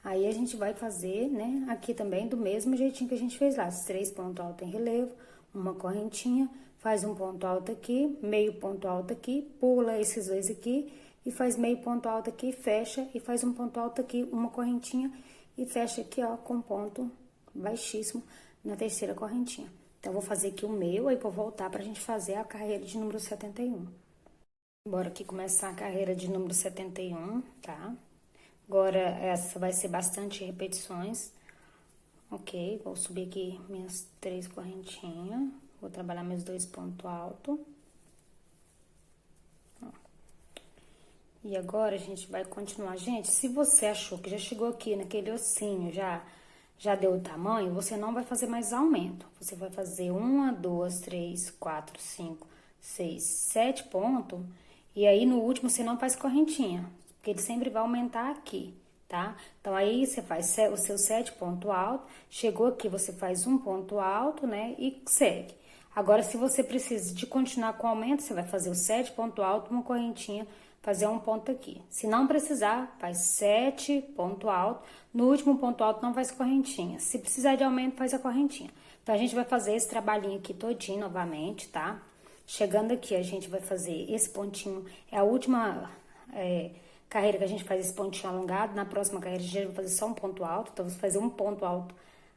Aí, a gente vai fazer, né, aqui também do mesmo jeitinho que a gente fez lá. Os 3 pontos altos em relevo, uma correntinha, faz um ponto alto aqui, meio ponto alto aqui, pula esses dois aqui e faz meio ponto alto aqui, fecha e faz um ponto alto aqui, uma correntinha e fecha aqui, ó, com ponto baixíssimo na terceira correntinha. Então, vou fazer aqui o meu, aí vou voltar pra gente fazer a carreira de número 71. Bora aqui começar a carreira de número 71, tá? Agora, essa vai ser bastante repetições. Ok, vou subir aqui minhas 3 correntinhas. Vou trabalhar meus 2 pontos altos. E agora, a gente vai continuar. Gente, se você achou que já chegou aqui naquele ossinho, já deu o tamanho, você não vai fazer mais aumento. Você vai fazer 1, 2, 3, 4, 5, 6, 7 pontos. E aí, no último, você não faz correntinha, porque ele sempre vai aumentar aqui, tá? Então, aí, você faz o seu 7 ponto alto, chegou aqui, você faz um ponto alto, né, e segue. Agora, se você precisa de continuar com o aumento, você vai fazer o 7 ponto alto, uma correntinha, fazer um ponto aqui. Se não precisar, faz 7 ponto alto, no último ponto alto não faz correntinha. Se precisar de aumento, faz a correntinha. Então, a gente vai fazer esse trabalhinho aqui todinho novamente, tá? Chegando aqui, a gente vai fazer esse pontinho, é a última carreira que a gente faz esse pontinho alongado. Na próxima carreira, a gente vai fazer só um ponto alto. Então, vou fazer um ponto alto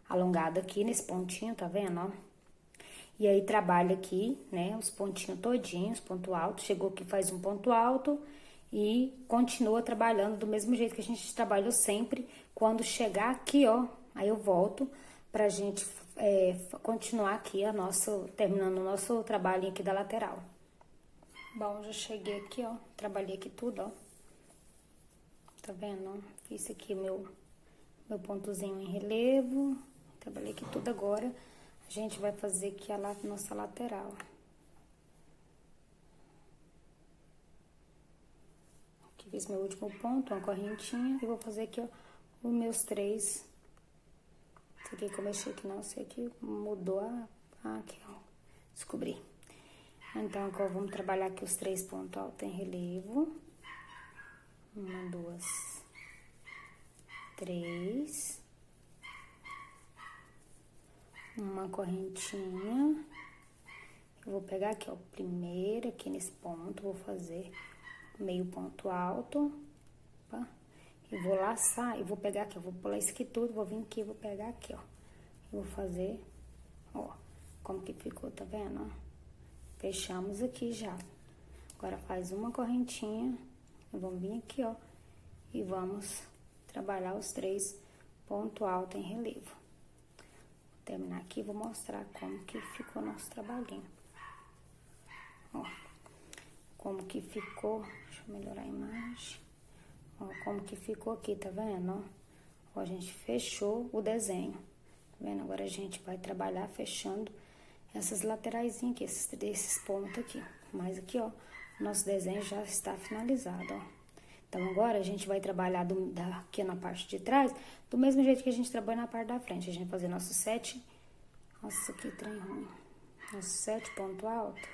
alongado aqui nesse pontinho, tá vendo, ó? E aí, trabalha aqui, né, os pontinhos todinhos, ponto alto. Chegou aqui, faz um ponto alto e continua trabalhando do mesmo jeito que a gente trabalhou sempre. Quando chegar aqui, ó, aí eu volto pra gente continuar aqui terminando o nosso trabalho aqui da lateral. Bom, já cheguei aqui, ó, trabalhei aqui tudo, ó. Tá vendo? Fiz aqui meu pontozinho em relevo, trabalhei aqui tudo agora. A gente vai fazer aqui a nossa lateral. Aqui fiz meu último ponto, uma correntinha, e vou fazer aqui, ó, os meus 3. Esse aqui que eu mexi aqui, não, esse aqui mudou aqui, ó, descobri. Então, agora vamos trabalhar aqui os 3 pontos altos em relevo. 1, 2, 3. Uma correntinha. Eu vou pegar aqui, ó, primeiro aqui nesse ponto, vou fazer meio ponto alto, opa, e vou laçar, e vou pegar aqui, eu vou pular isso aqui tudo, vou vir aqui, vou pegar aqui, ó, e vou fazer, ó, como que ficou, tá vendo, ó? Fechamos aqui já. Agora, faz uma correntinha, vamos vir aqui, ó, e vamos trabalhar os 3 pontos altos em relevo. Vou terminar aqui e vou mostrar como que ficou nosso trabalhinho. Ó, como que ficou, deixa eu melhorar a imagem. Ó, como que ficou aqui, tá vendo, ó? Ó, a gente fechou o desenho, tá vendo? Agora, a gente vai trabalhar fechando essas lateraisinhas aqui, esses pontos aqui. Mas aqui, ó, nosso desenho já está finalizado, ó. Então, agora, a gente vai trabalhar aqui na parte de trás, do mesmo jeito que a gente trabalha na parte da frente. A gente vai fazer nosso 7... Nossa, que trem ruim. Nosso 7 ponto alto.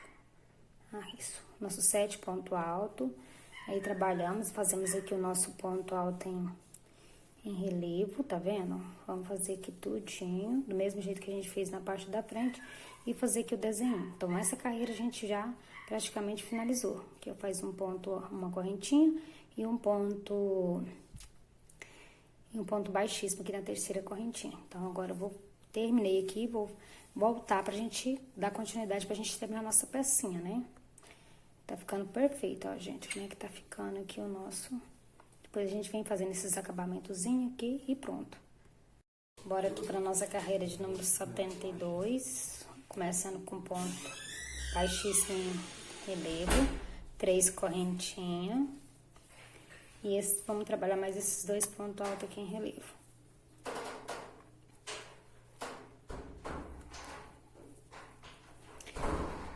Ah, isso. Nosso 7 ponto alto. Aí, trabalhamos, fazemos aqui o nosso ponto alto em relevo, tá vendo? Vamos fazer aqui tudinho, do mesmo jeito que a gente fez na parte da frente, e fazer aqui o desenho. Então, essa carreira a gente já praticamente finalizou. Aqui eu faço um ponto, uma correntinha e um ponto baixíssimo aqui na terceira correntinha. Então, agora eu terminei aqui, vou voltar pra gente dar continuidade, pra gente terminar a nossa pecinha, né? Tá ficando perfeito, ó, gente, como é que tá ficando aqui o nosso... Depois a gente vem fazendo esses acabamentozinhos aqui e pronto. Bora aqui pra nossa carreira de número 72, começando com ponto baixíssimo em relevo, 3 correntinhas. E vamos trabalhar mais esses 2 pontos altos aqui em relevo.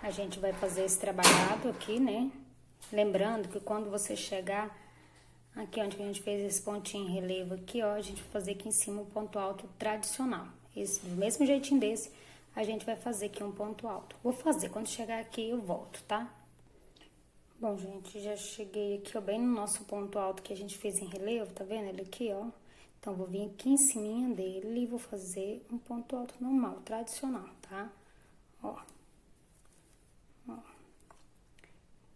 A gente vai fazer esse trabalhado aqui, né? Lembrando que quando você chegar aqui onde a gente fez esse pontinho em relevo aqui, ó, a gente vai fazer aqui em cima um ponto alto tradicional. Esse, do mesmo jeitinho desse, a gente vai fazer aqui um ponto alto. Vou fazer, quando chegar aqui eu volto, tá? Bom, gente, já cheguei aqui, ó, bem no nosso ponto alto que a gente fez em relevo, tá vendo ele aqui, ó? Então, vou vir aqui em cima dele e vou fazer um ponto alto normal, tradicional, tá? Ó. Ó.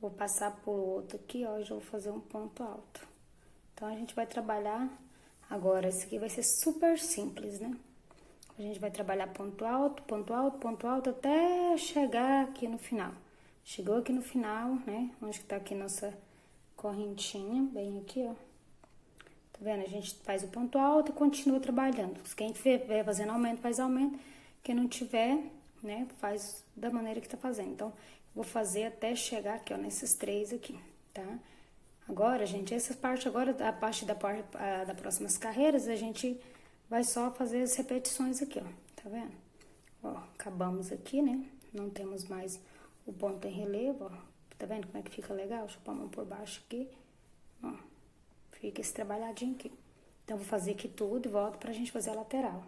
Vou passar por outro aqui, ó, e já vou fazer um ponto alto. Então, a gente vai trabalhar... Agora, esse aqui vai ser super simples, né? A gente vai trabalhar ponto alto, ponto alto, ponto alto, até chegar aqui no final. Chegou aqui no final, né? Onde que tá aqui nossa correntinha, bem aqui, ó. Tá vendo? A gente faz o ponto alto e continua trabalhando. Quem estiver fazendo aumento, faz aumento. Quem não tiver, né, faz da maneira que tá fazendo. Então, vou fazer até chegar aqui, ó, nesses 3 aqui, tá? Agora, gente, essa parte agora, a parte das próximas carreiras, a gente vai só fazer as repetições aqui, ó, tá vendo? Ó, acabamos aqui, né? Não temos mais o ponto em relevo, ó. Tá vendo como é que fica legal? Deixa eu pôr a mão por baixo aqui, ó. Fica esse trabalhadinho aqui. Então, vou fazer aqui tudo e volto pra gente fazer a lateral.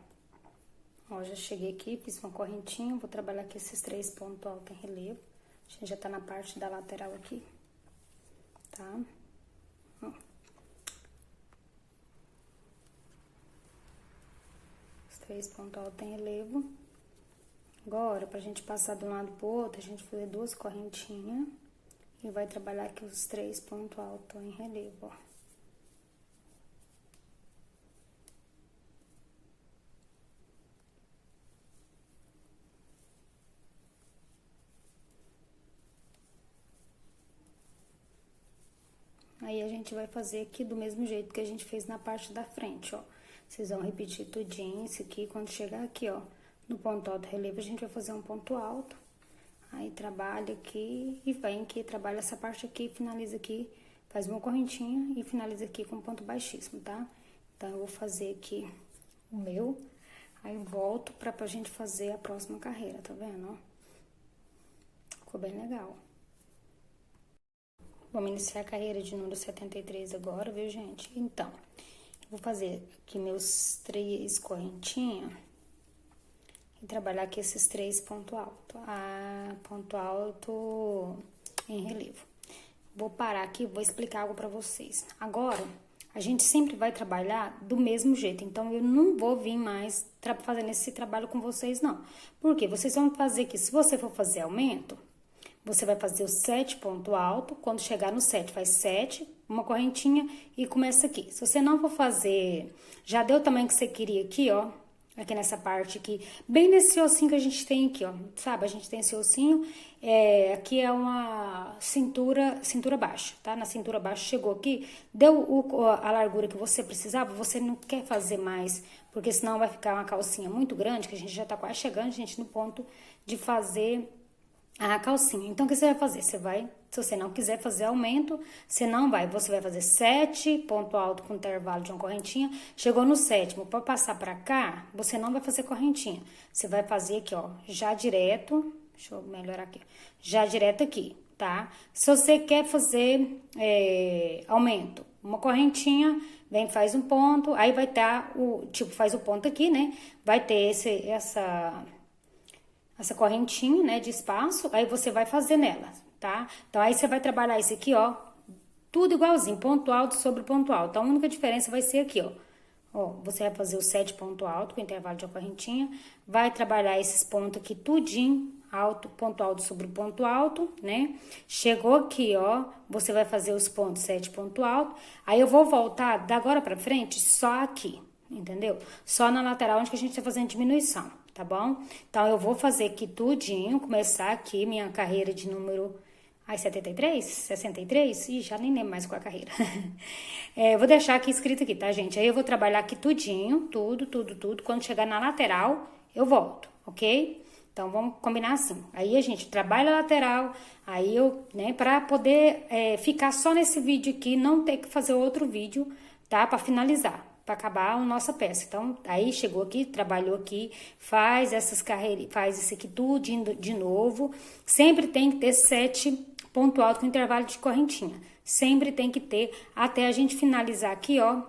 Ó, já cheguei aqui, fiz uma correntinha, vou trabalhar aqui esses 3 pontos altos em relevo. A gente já tá na parte da lateral aqui, tá? Ó. Os 3 pontos altos em relevo. Agora, pra gente passar de um lado pro outro, a gente vai fazer 2 correntinhas e vai trabalhar aqui os 3 pontos altos em relevo, ó. Aí, a gente vai fazer aqui do mesmo jeito que a gente fez na parte da frente, ó. Vocês vão repetir tudinho isso aqui, quando chegar aqui, ó, no ponto alto relevo, a gente vai fazer um ponto alto. Aí, trabalha aqui e vem aqui, trabalha essa parte aqui, finaliza aqui, faz uma correntinha e finaliza aqui com ponto baixíssimo, tá? Então, eu vou fazer aqui o meu, aí volto pra gente fazer a próxima carreira, tá vendo, ó? Ficou bem legal. Vamos iniciar a carreira de número 73 agora, viu, gente? Então, vou fazer aqui meus 3 correntinhas e trabalhar aqui esses 3 pontos altos. Ponto alto em relevo. Vou parar aqui, vou explicar algo pra vocês. Agora, a gente sempre vai trabalhar do mesmo jeito, então eu não vou vir mais fazendo esse trabalho com vocês, não. Por quê? Vocês vão fazer aqui, se você for fazer aumento, você vai fazer os 7 pontos altos, quando chegar no 7, faz 7, uma correntinha e começa aqui. Se você não for fazer, já deu o tamanho que você queria aqui, ó, aqui nessa parte aqui, bem nesse ossinho que a gente tem aqui, ó, sabe? A gente tem esse ossinho, aqui é uma cintura baixa, tá? Na cintura baixa chegou aqui, deu a largura que você precisava, você não quer fazer mais, porque senão vai ficar uma calcinha muito grande, que a gente já tá quase chegando, gente, no ponto de fazer a calcinha. Então, o que você vai fazer? Você vai, se você não quiser fazer aumento, você vai fazer 7, ponto alto com intervalo de uma correntinha. Chegou no 7º, para passar pra cá, você não vai fazer correntinha. Você vai fazer aqui, ó, já direto, deixa eu melhorar aqui, já direto aqui, tá? Se você quer fazer aumento, uma correntinha, vem, faz um ponto, aí vai estar faz o ponto aqui, né? Vai ter essa correntinha, né, de espaço, aí você vai fazer nela, tá? Então, aí você vai trabalhar esse aqui, ó, tudo igualzinho, ponto alto sobre ponto alto. A única diferença vai ser aqui, ó. Ó, você vai fazer os 7 ponto alto com intervalo de uma correntinha, vai trabalhar esses pontos aqui tudinho, alto, ponto alto sobre ponto alto, né? Chegou aqui, ó, você vai fazer os pontos 7 ponto alto, aí eu vou voltar da agora pra frente só aqui, entendeu? Só na lateral onde que a gente tá fazendo diminuição. Tá bom? Então, eu vou fazer aqui tudinho, começar aqui minha carreira de número... 73? 63? Ih, já nem lembro mais qual é a carreira. Eu vou deixar aqui escrito aqui, tá, gente? Aí, eu vou trabalhar aqui tudinho, tudo. Quando chegar na lateral, eu volto, ok? Então, vamos combinar assim. Aí, a gente trabalha a lateral, aí né, pra poder ficar só nesse vídeo aqui, não ter que fazer outro vídeo, tá? Pra finalizar. Para acabar a nossa peça. Então, aí chegou aqui, trabalhou aqui, faz essas carreiras, faz isso aqui tudo de novo. Sempre tem que ter 7 ponto alto com intervalo de correntinha. Sempre tem que ter, até a gente finalizar aqui, ó,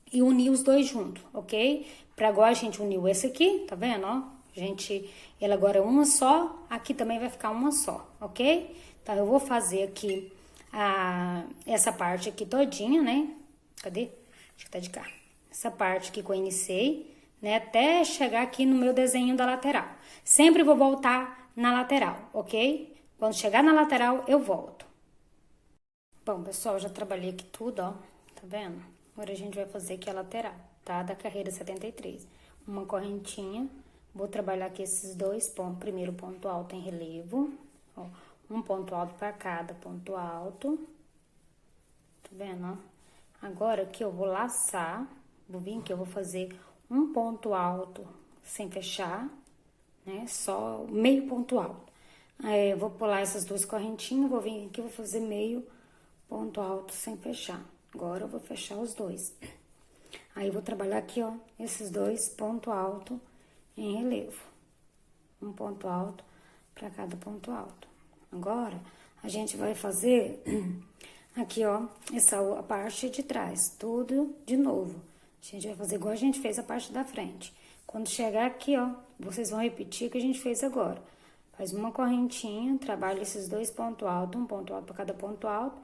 e unir os dois juntos, ok? Para agora a gente uniu esse aqui, tá vendo, ó? Ela agora é uma só, aqui também vai ficar uma só, ok? Então, eu vou fazer aqui essa parte aqui todinha, né? Cadê? Acho que tá de cá. essa parte aqui que eu iniciei, né? Até chegar aqui no meu desenho da lateral. Sempre vou voltar na lateral, ok? Quando chegar na lateral, eu volto. Bom, pessoal, já trabalhei aqui tudo, ó. Tá vendo? Agora a gente vai fazer aqui a lateral, tá? Da carreira 73. Uma correntinha. Vou trabalhar aqui esses dois pontos. Primeiro ponto alto em relevo, ó. Um ponto alto para cada ponto alto. Tá vendo, ó? Agora aqui eu vou laçar. Vou vir aqui, eu vou fazer um ponto alto sem fechar, né? Só meio ponto alto. Aí eu vou pular essas duas correntinhas, vou vir aqui, vou fazer meio ponto alto sem fechar. Agora eu vou fechar os dois. Aí eu vou trabalhar aqui, ó, esses dois ponto alto em relevo. Um ponto alto para cada ponto alto. Agora a gente vai fazer aqui, ó, essa a parte de trás, tudo de novo. A gente vai fazer igual a gente fez a parte da frente. Quando chegar aqui, ó, vocês vão repetir o que a gente fez agora. Faz uma correntinha, trabalha esses dois pontos altos, um ponto alto para cada ponto alto.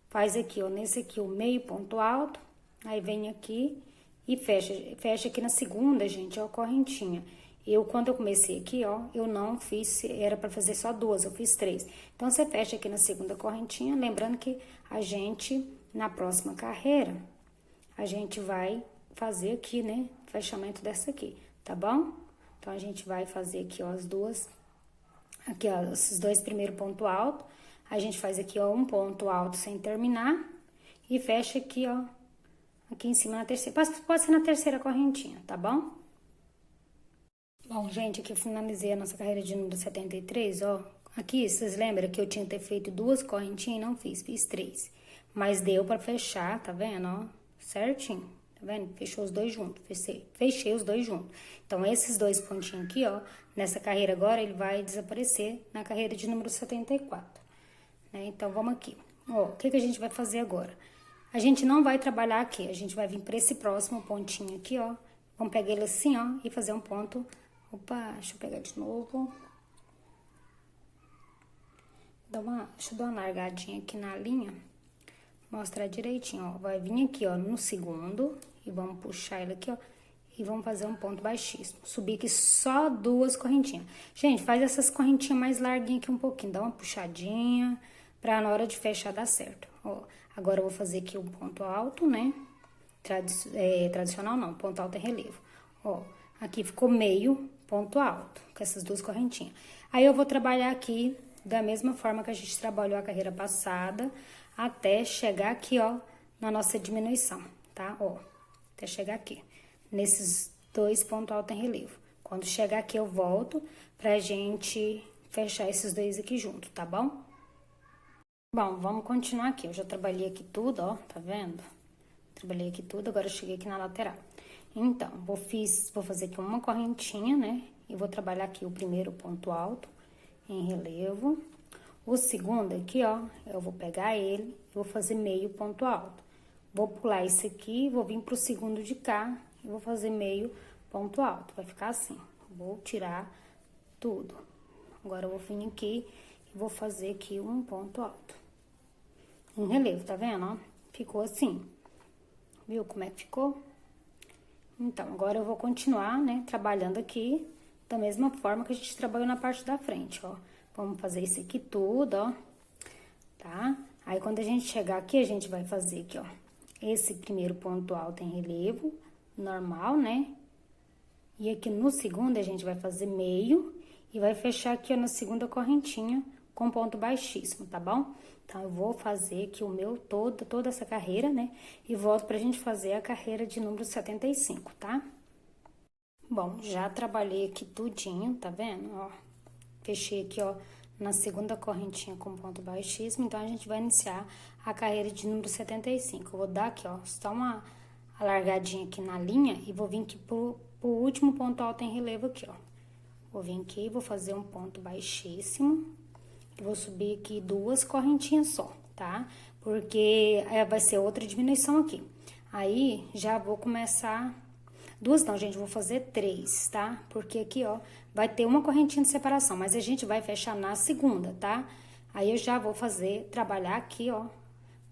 Faz aqui, ó, nesse aqui o meio ponto alto, aí vem aqui e fecha aqui na segunda, gente, ó, correntinha. Quando eu comecei aqui, ó, eu não fiz, era pra fazer só duas, eu fiz 3. Então, você fecha aqui na segunda correntinha, lembrando que a gente, na próxima carreira, a gente vai fazer aqui, né, fechamento dessa aqui, tá bom? Então, a gente vai fazer aqui, ó, as duas, aqui, ó, esses dois primeiros pontos altos. A gente faz aqui, ó, um ponto alto sem terminar e fecha aqui, ó, aqui em cima na terceira. Pode ser na terceira correntinha, tá bom? Bom, gente, aqui eu finalizei a nossa carreira de número 73, ó. Aqui, vocês lembram que eu tinha que ter feito duas correntinhas e não fiz, fiz 3. Mas deu pra fechar, tá vendo, ó? Certinho, tá vendo? Fechou os dois juntos, fechei os dois juntos. Então, esses dois pontinhos aqui, ó, nessa carreira agora, ele vai desaparecer na carreira de número 74. Né? Então, vamos aqui. Ó, o que que a gente vai fazer agora? A gente não vai trabalhar aqui, a gente vai vir pra esse próximo pontinho aqui, ó. Vamos pegar ele assim, ó, e fazer um ponto. Opa, deixa eu pegar de novo. Deixa eu dar uma largadinha aqui na linha. Mostrar direitinho, ó. Vai vir aqui, ó, no segundo. E vamos puxar ele aqui, ó. E vamos fazer um ponto baixíssimo. Subir aqui só duas correntinhas. Gente, faz essas correntinhas mais larguinhas aqui um pouquinho. Dá uma puxadinha pra na hora de fechar dar certo. Ó, agora eu vou fazer aqui um ponto alto, né? Tradicional não, ponto alto em relevo. Ó, aqui ficou meio ponto alto, com essas duas correntinhas. Aí eu vou trabalhar aqui da mesma forma que a gente trabalhou a carreira passada, até chegar aqui, ó, na nossa diminuição, tá? Ó, até chegar aqui, nesses dois pontos altos em relevo. Quando chegar aqui, eu volto pra gente fechar esses dois aqui junto, tá bom? Bom, vamos continuar aqui. Eu já trabalhei aqui tudo, ó, tá vendo? Trabalhei aqui tudo, agora eu cheguei aqui na lateral. Então, vou fazer aqui uma correntinha, né? E vou trabalhar aqui o primeiro ponto alto em relevo. O segundo aqui, ó, eu vou pegar ele e vou fazer meio ponto alto. Vou pular esse aqui, vou vir pro segundo de cá e vou fazer meio ponto alto. Vai ficar assim. Vou tirar tudo. Agora, eu vou vir aqui e vou fazer aqui um ponto alto. Em relevo, tá vendo, ó? Ficou assim. Viu como é que ficou? Então, agora eu vou continuar, né, trabalhando aqui da mesma forma que a gente trabalhou na parte da frente, ó. Vamos fazer isso aqui tudo, ó, tá? Aí, quando a gente chegar aqui, a gente vai fazer aqui, ó, esse primeiro ponto alto em relevo, normal, né? E aqui no segundo, a gente vai fazer meio e vai fechar aqui, ó, na segunda correntinha com ponto baixíssimo, tá bom? Então, eu vou fazer aqui o meu, toda essa carreira, né? E volto pra gente fazer a carreira de número 75, tá? Bom, já trabalhei aqui tudinho, tá vendo? Ó, fechei aqui, ó, na segunda correntinha com ponto baixíssimo. Então, a gente vai iniciar a carreira de número 75. Eu vou dar aqui, ó, só uma alargadinha aqui na linha e vou vir aqui pro último ponto alto em relevo aqui, ó. Vou vir aqui, vou fazer um ponto baixíssimo. Eu vou subir aqui duas correntinhas só, tá? Porque vai ser outra diminuição aqui. Aí, já vou começar... Duas não, gente, vou fazer 3, tá? Porque aqui, ó, vai ter uma correntinha de separação, mas a gente vai fechar na segunda, tá? Aí, eu já vou trabalhar aqui, ó,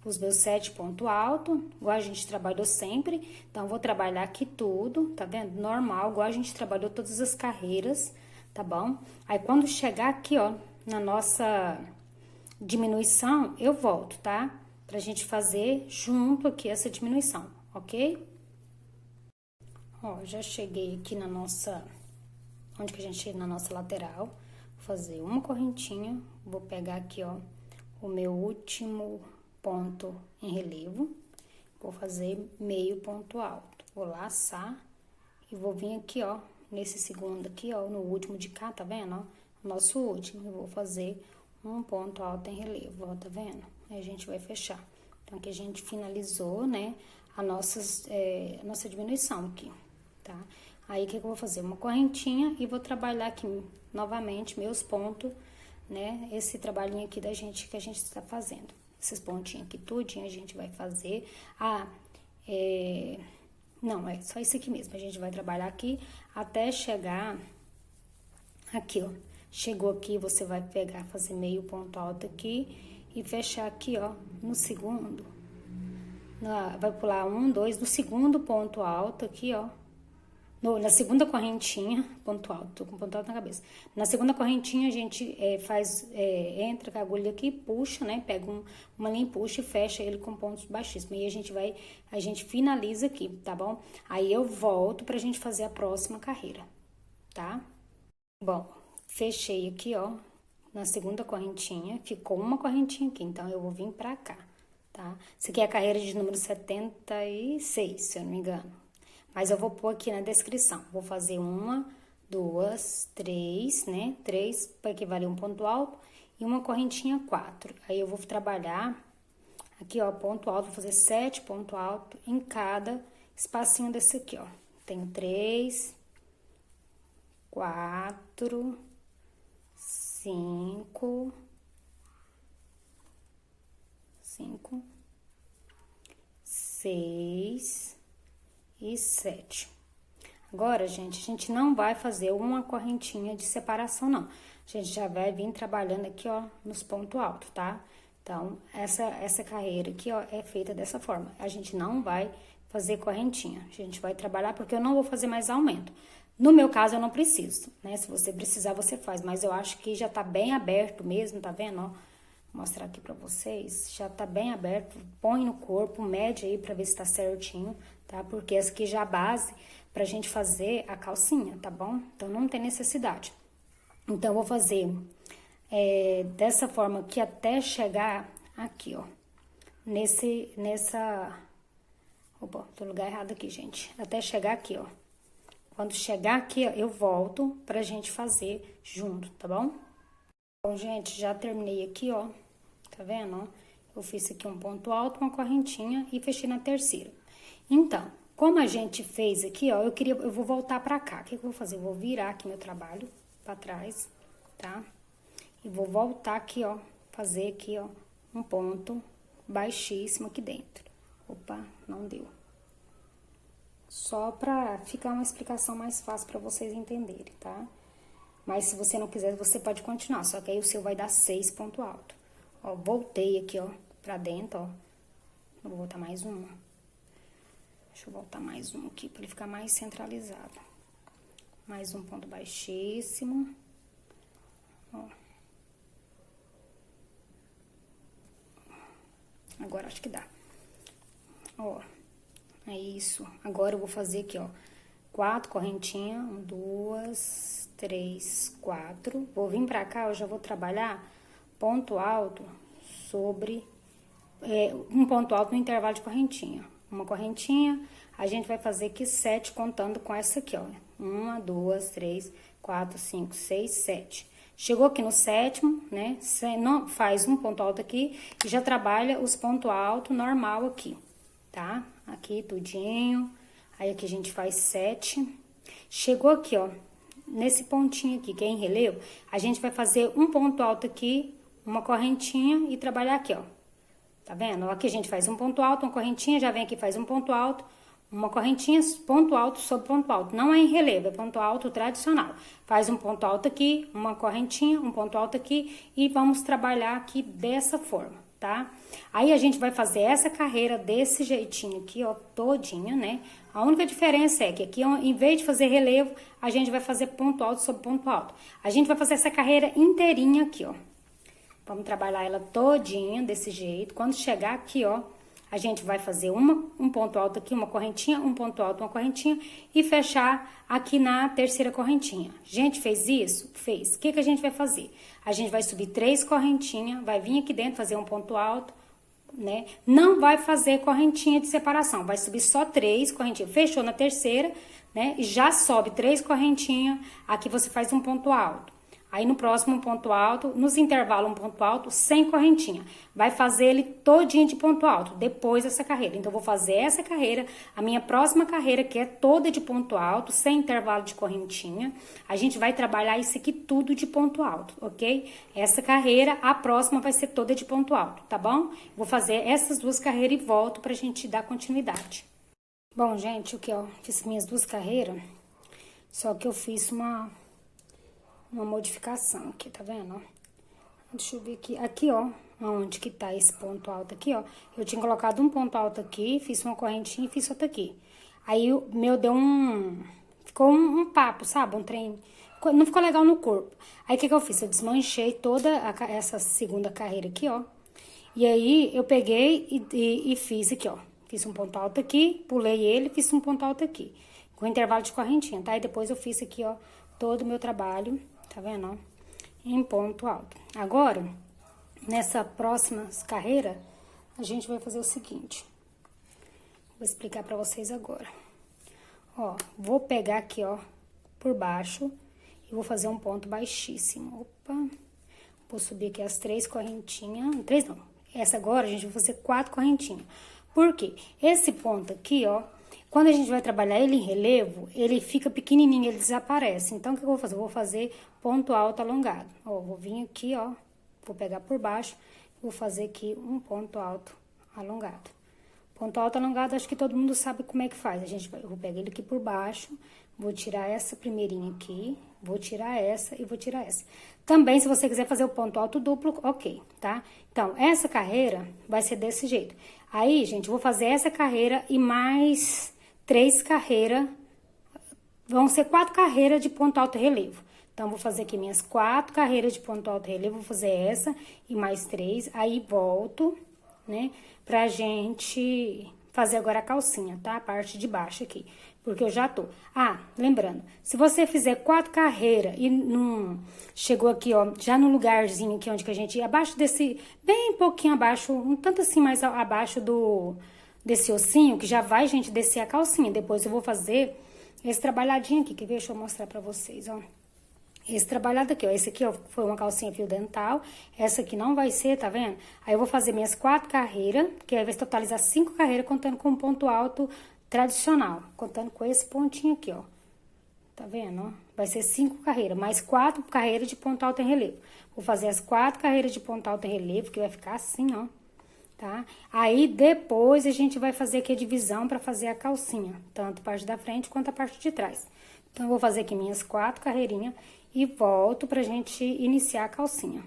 os meus 7 pontos altos, igual a gente trabalhou sempre. Então, vou trabalhar aqui tudo, tá vendo? Normal, igual a gente trabalhou todas as carreiras, tá bom? Aí, quando chegar aqui, ó, na nossa diminuição, eu volto, tá? Pra gente fazer junto aqui essa diminuição, ok? Ó, já cheguei aqui na nossa... Onde que a gente chega? Na nossa lateral. Vou fazer uma correntinha, vou pegar aqui, ó, o meu último ponto em relevo. Vou fazer meio ponto alto. Vou laçar e vou vir aqui, ó, nesse segundo aqui, ó, no último de cá, tá vendo, ó? Nosso último. Eu vou fazer um ponto alto em relevo, ó, tá vendo? Aí a gente vai fechar. Então, aqui a gente finalizou, né, a nossa diminuição aqui, tá? Aí, o que eu vou fazer? Uma correntinha e vou trabalhar aqui novamente meus pontos, né? Esse trabalhinho aqui da gente, que a gente está fazendo. Esses pontinhos aqui, tudinho, a gente vai fazer. Não, é só isso aqui mesmo. A gente vai trabalhar aqui até chegar aqui, ó. Chegou aqui, você vai pegar, fazer meio ponto alto aqui e fechar aqui, ó, no segundo. Vai pular 1, 2, no segundo ponto alto aqui, ó. Na segunda correntinha, ponto alto, tô com ponto alto na cabeça. Na segunda correntinha, a gente entra com a agulha aqui, puxa, né? Pega uma linha, puxa e fecha ele com pontos baixíssimos. E a gente finaliza aqui, tá bom? Aí eu volto pra gente fazer a próxima carreira, tá? Bom, fechei aqui, ó, na segunda correntinha, ficou uma correntinha aqui, então eu vou vir pra cá, tá? Isso aqui é a carreira de número 76, se eu não me engano. Mas eu vou pôr aqui na descrição. Vou fazer 1, 2, 3, né? 3 para equivaler um ponto alto e uma correntinha 4. Aí eu vou trabalhar aqui, ó, ponto alto, vou fazer 7 ponto alto em cada espacinho desse aqui, ó. Tenho 3, 4, 5, 6 e 7. Agora, gente, a gente não vai fazer uma correntinha de separação, não. A gente já vai vir trabalhando aqui, ó, nos pontos altos, tá? Então, essa carreira aqui, ó, é feita dessa forma. A gente não vai fazer correntinha. A gente vai trabalhar porque eu não vou fazer mais aumento. No meu caso, eu não preciso, né? Se você precisar, você faz. Mas eu acho que já tá bem aberto mesmo, tá vendo, ó? Vou mostrar aqui pra vocês. Já tá bem aberto. Põe no corpo, mede aí pra ver se tá certinho, tá? Porque essa aqui já é a base pra gente fazer a calcinha, tá bom? Então, não tem necessidade. Então, eu vou fazer dessa forma aqui até chegar aqui, ó. Opa, tô no lugar errado aqui, gente. Até chegar aqui, ó. Quando chegar aqui, ó, eu volto pra gente fazer junto, tá bom? Bom, gente, já terminei aqui, ó. Tá vendo, ó? Eu fiz aqui um ponto alto, uma correntinha e fechei na terceira. Então, como a gente fez aqui, ó, eu vou voltar pra cá. O que eu vou fazer? Eu vou virar aqui meu trabalho pra trás, tá? E vou voltar aqui, ó, fazer aqui, ó, um ponto baixíssimo aqui dentro. Opa, não deu. Só pra ficar uma explicação mais fácil pra vocês entenderem, tá? Mas se você não quiser, você pode continuar, só que aí o seu vai dar 6 ponto alto. Ó, voltei aqui, ó, pra dentro, ó. Vou voltar mais uma. Deixa eu voltar mais um aqui, pra ele ficar mais centralizado. Mais um ponto baixíssimo. Ó. Agora acho que dá. Ó, é isso. Agora eu vou fazer aqui, ó, 4 correntinhas, 1, 2, 3, 4. Vou vir pra cá, eu já vou trabalhar ponto alto sobre um ponto alto no intervalo de correntinha. Uma correntinha, a gente vai fazer aqui 7 contando com essa aqui, ó. 1, 2, 3, 4, 5, 6, 7. Chegou aqui no sétimo, né? Não, faz um ponto alto aqui e já trabalha os pontos altos normal aqui, tá? Aqui tudinho. Aí aqui a gente faz 7. Chegou aqui, ó, nesse pontinho aqui, que é em relevo, a gente vai fazer um ponto alto aqui, uma correntinha e trabalhar aqui, ó. Tá vendo? Aqui a gente faz um ponto alto, uma correntinha, já vem aqui, faz um ponto alto, uma correntinha, ponto alto sobre ponto alto. Não é em relevo, é ponto alto tradicional. Faz um ponto alto aqui, uma correntinha, um ponto alto aqui e vamos trabalhar aqui dessa forma, tá? Aí a gente vai fazer essa carreira desse jeitinho aqui, ó, todinha, né? A única diferença é que aqui, em vez de fazer relevo, a gente vai fazer ponto alto sobre ponto alto. A gente vai fazer essa carreira inteirinha aqui, ó. Vamos trabalhar ela todinha desse jeito. Quando chegar aqui, ó, a gente vai fazer um ponto alto aqui, uma correntinha, um ponto alto, uma correntinha e fechar aqui na terceira correntinha. Gente, fez isso? Fez. O que que a gente vai fazer? A gente vai subir 3 correntinhas, vai vir aqui dentro fazer um ponto alto, né? Não vai fazer correntinha de separação, vai subir só 3 correntinhas. Fechou na terceira, né? E já sobe 3 correntinhas, aqui você faz um ponto alto. Aí no próximo um ponto alto, nos intervalos um ponto alto, sem correntinha. Vai fazer ele todinho de ponto alto, depois dessa carreira. Então, eu vou fazer essa carreira, a minha próxima carreira, que é toda de ponto alto, sem intervalo de correntinha. A gente vai trabalhar isso aqui tudo de ponto alto, ok? Essa carreira, a próxima vai ser toda de ponto alto, tá bom? Vou fazer essas 2 carreiras e volto pra gente dar continuidade. Bom, gente, aqui, ó, fiz minhas 2 carreiras, só que eu fiz uma modificação aqui, tá vendo, ó? Deixa eu ver aqui, aqui, ó, onde que tá esse ponto alto aqui, ó, eu tinha colocado um ponto alto aqui, fiz uma correntinha e fiz outra aqui. Aí, o meu deu ficou um papo, sabe, um trem, não ficou legal no corpo. Aí, o que que eu fiz? Eu desmanchei toda essa segunda carreira aqui, ó, e aí, eu peguei e fiz aqui, ó, fiz um ponto alto aqui, pulei ele, fiz um ponto alto aqui, com intervalo de correntinha, tá? E depois eu fiz aqui, ó, todo o meu trabalho, tá vendo, ó? Em ponto alto. Agora, nessa próxima carreira, a gente vai fazer o seguinte. Vou explicar pra vocês agora. Ó, vou pegar aqui, ó, por baixo e vou fazer um ponto baixíssimo. Opa! Vou subir aqui as 3 correntinhas. 3 não. Essa agora a gente vai fazer 4 correntinhas. Por quê? Esse ponto aqui, ó, quando a gente vai trabalhar ele em relevo, ele fica pequenininho, ele desaparece. Então, o que eu vou fazer? Eu vou fazer ponto alto alongado. Ó, vou vir aqui, ó, vou pegar por baixo, vou fazer aqui um ponto alto alongado. Ponto alto alongado, acho que todo mundo sabe como é que faz. Eu vou pegar ele aqui por baixo, vou tirar essa primeirinha aqui, vou tirar essa e vou tirar essa. Também, se você quiser fazer o ponto alto duplo, ok, tá? Então, essa carreira vai ser desse jeito. Aí, gente, eu vou fazer essa carreira e mais 3 carreiras, vão ser 4 carreiras de ponto alto relevo. Então, vou fazer aqui minhas 4 carreiras de ponto alto relevo, vou fazer essa e mais 3, aí volto, né, pra gente fazer agora a calcinha, tá? A parte de baixo aqui, porque eu já tô. Ah, lembrando, se você fizer 4 carreiras e não chegou aqui, ó, já no lugarzinho aqui onde que a gente ia, abaixo desse, bem pouquinho abaixo, um tanto assim mais abaixo desse ossinho, que já vai, gente, descer a calcinha. Depois eu vou fazer esse trabalhadinho aqui, que deixa eu mostrar pra vocês, ó. Esse trabalhado aqui, ó, esse aqui, ó, foi uma calcinha fio dental, essa aqui não vai ser, tá vendo? Aí eu vou fazer minhas 4 carreiras, que aí vai totalizar 5 carreiras, contando com um ponto alto tradicional, contando com esse pontinho aqui, ó. Tá vendo, ó? Vai ser 5 carreiras, mais 4 carreiras de ponto alto em relevo. Vou fazer as 4 carreiras de ponto alto em relevo, que vai ficar assim, ó. Tá? Aí, depois, a gente vai fazer aqui a divisão pra fazer a calcinha, tanto a parte da frente quanto a parte de trás. Então, eu vou fazer aqui minhas 4 carreirinhas e volto pra gente iniciar a calcinha.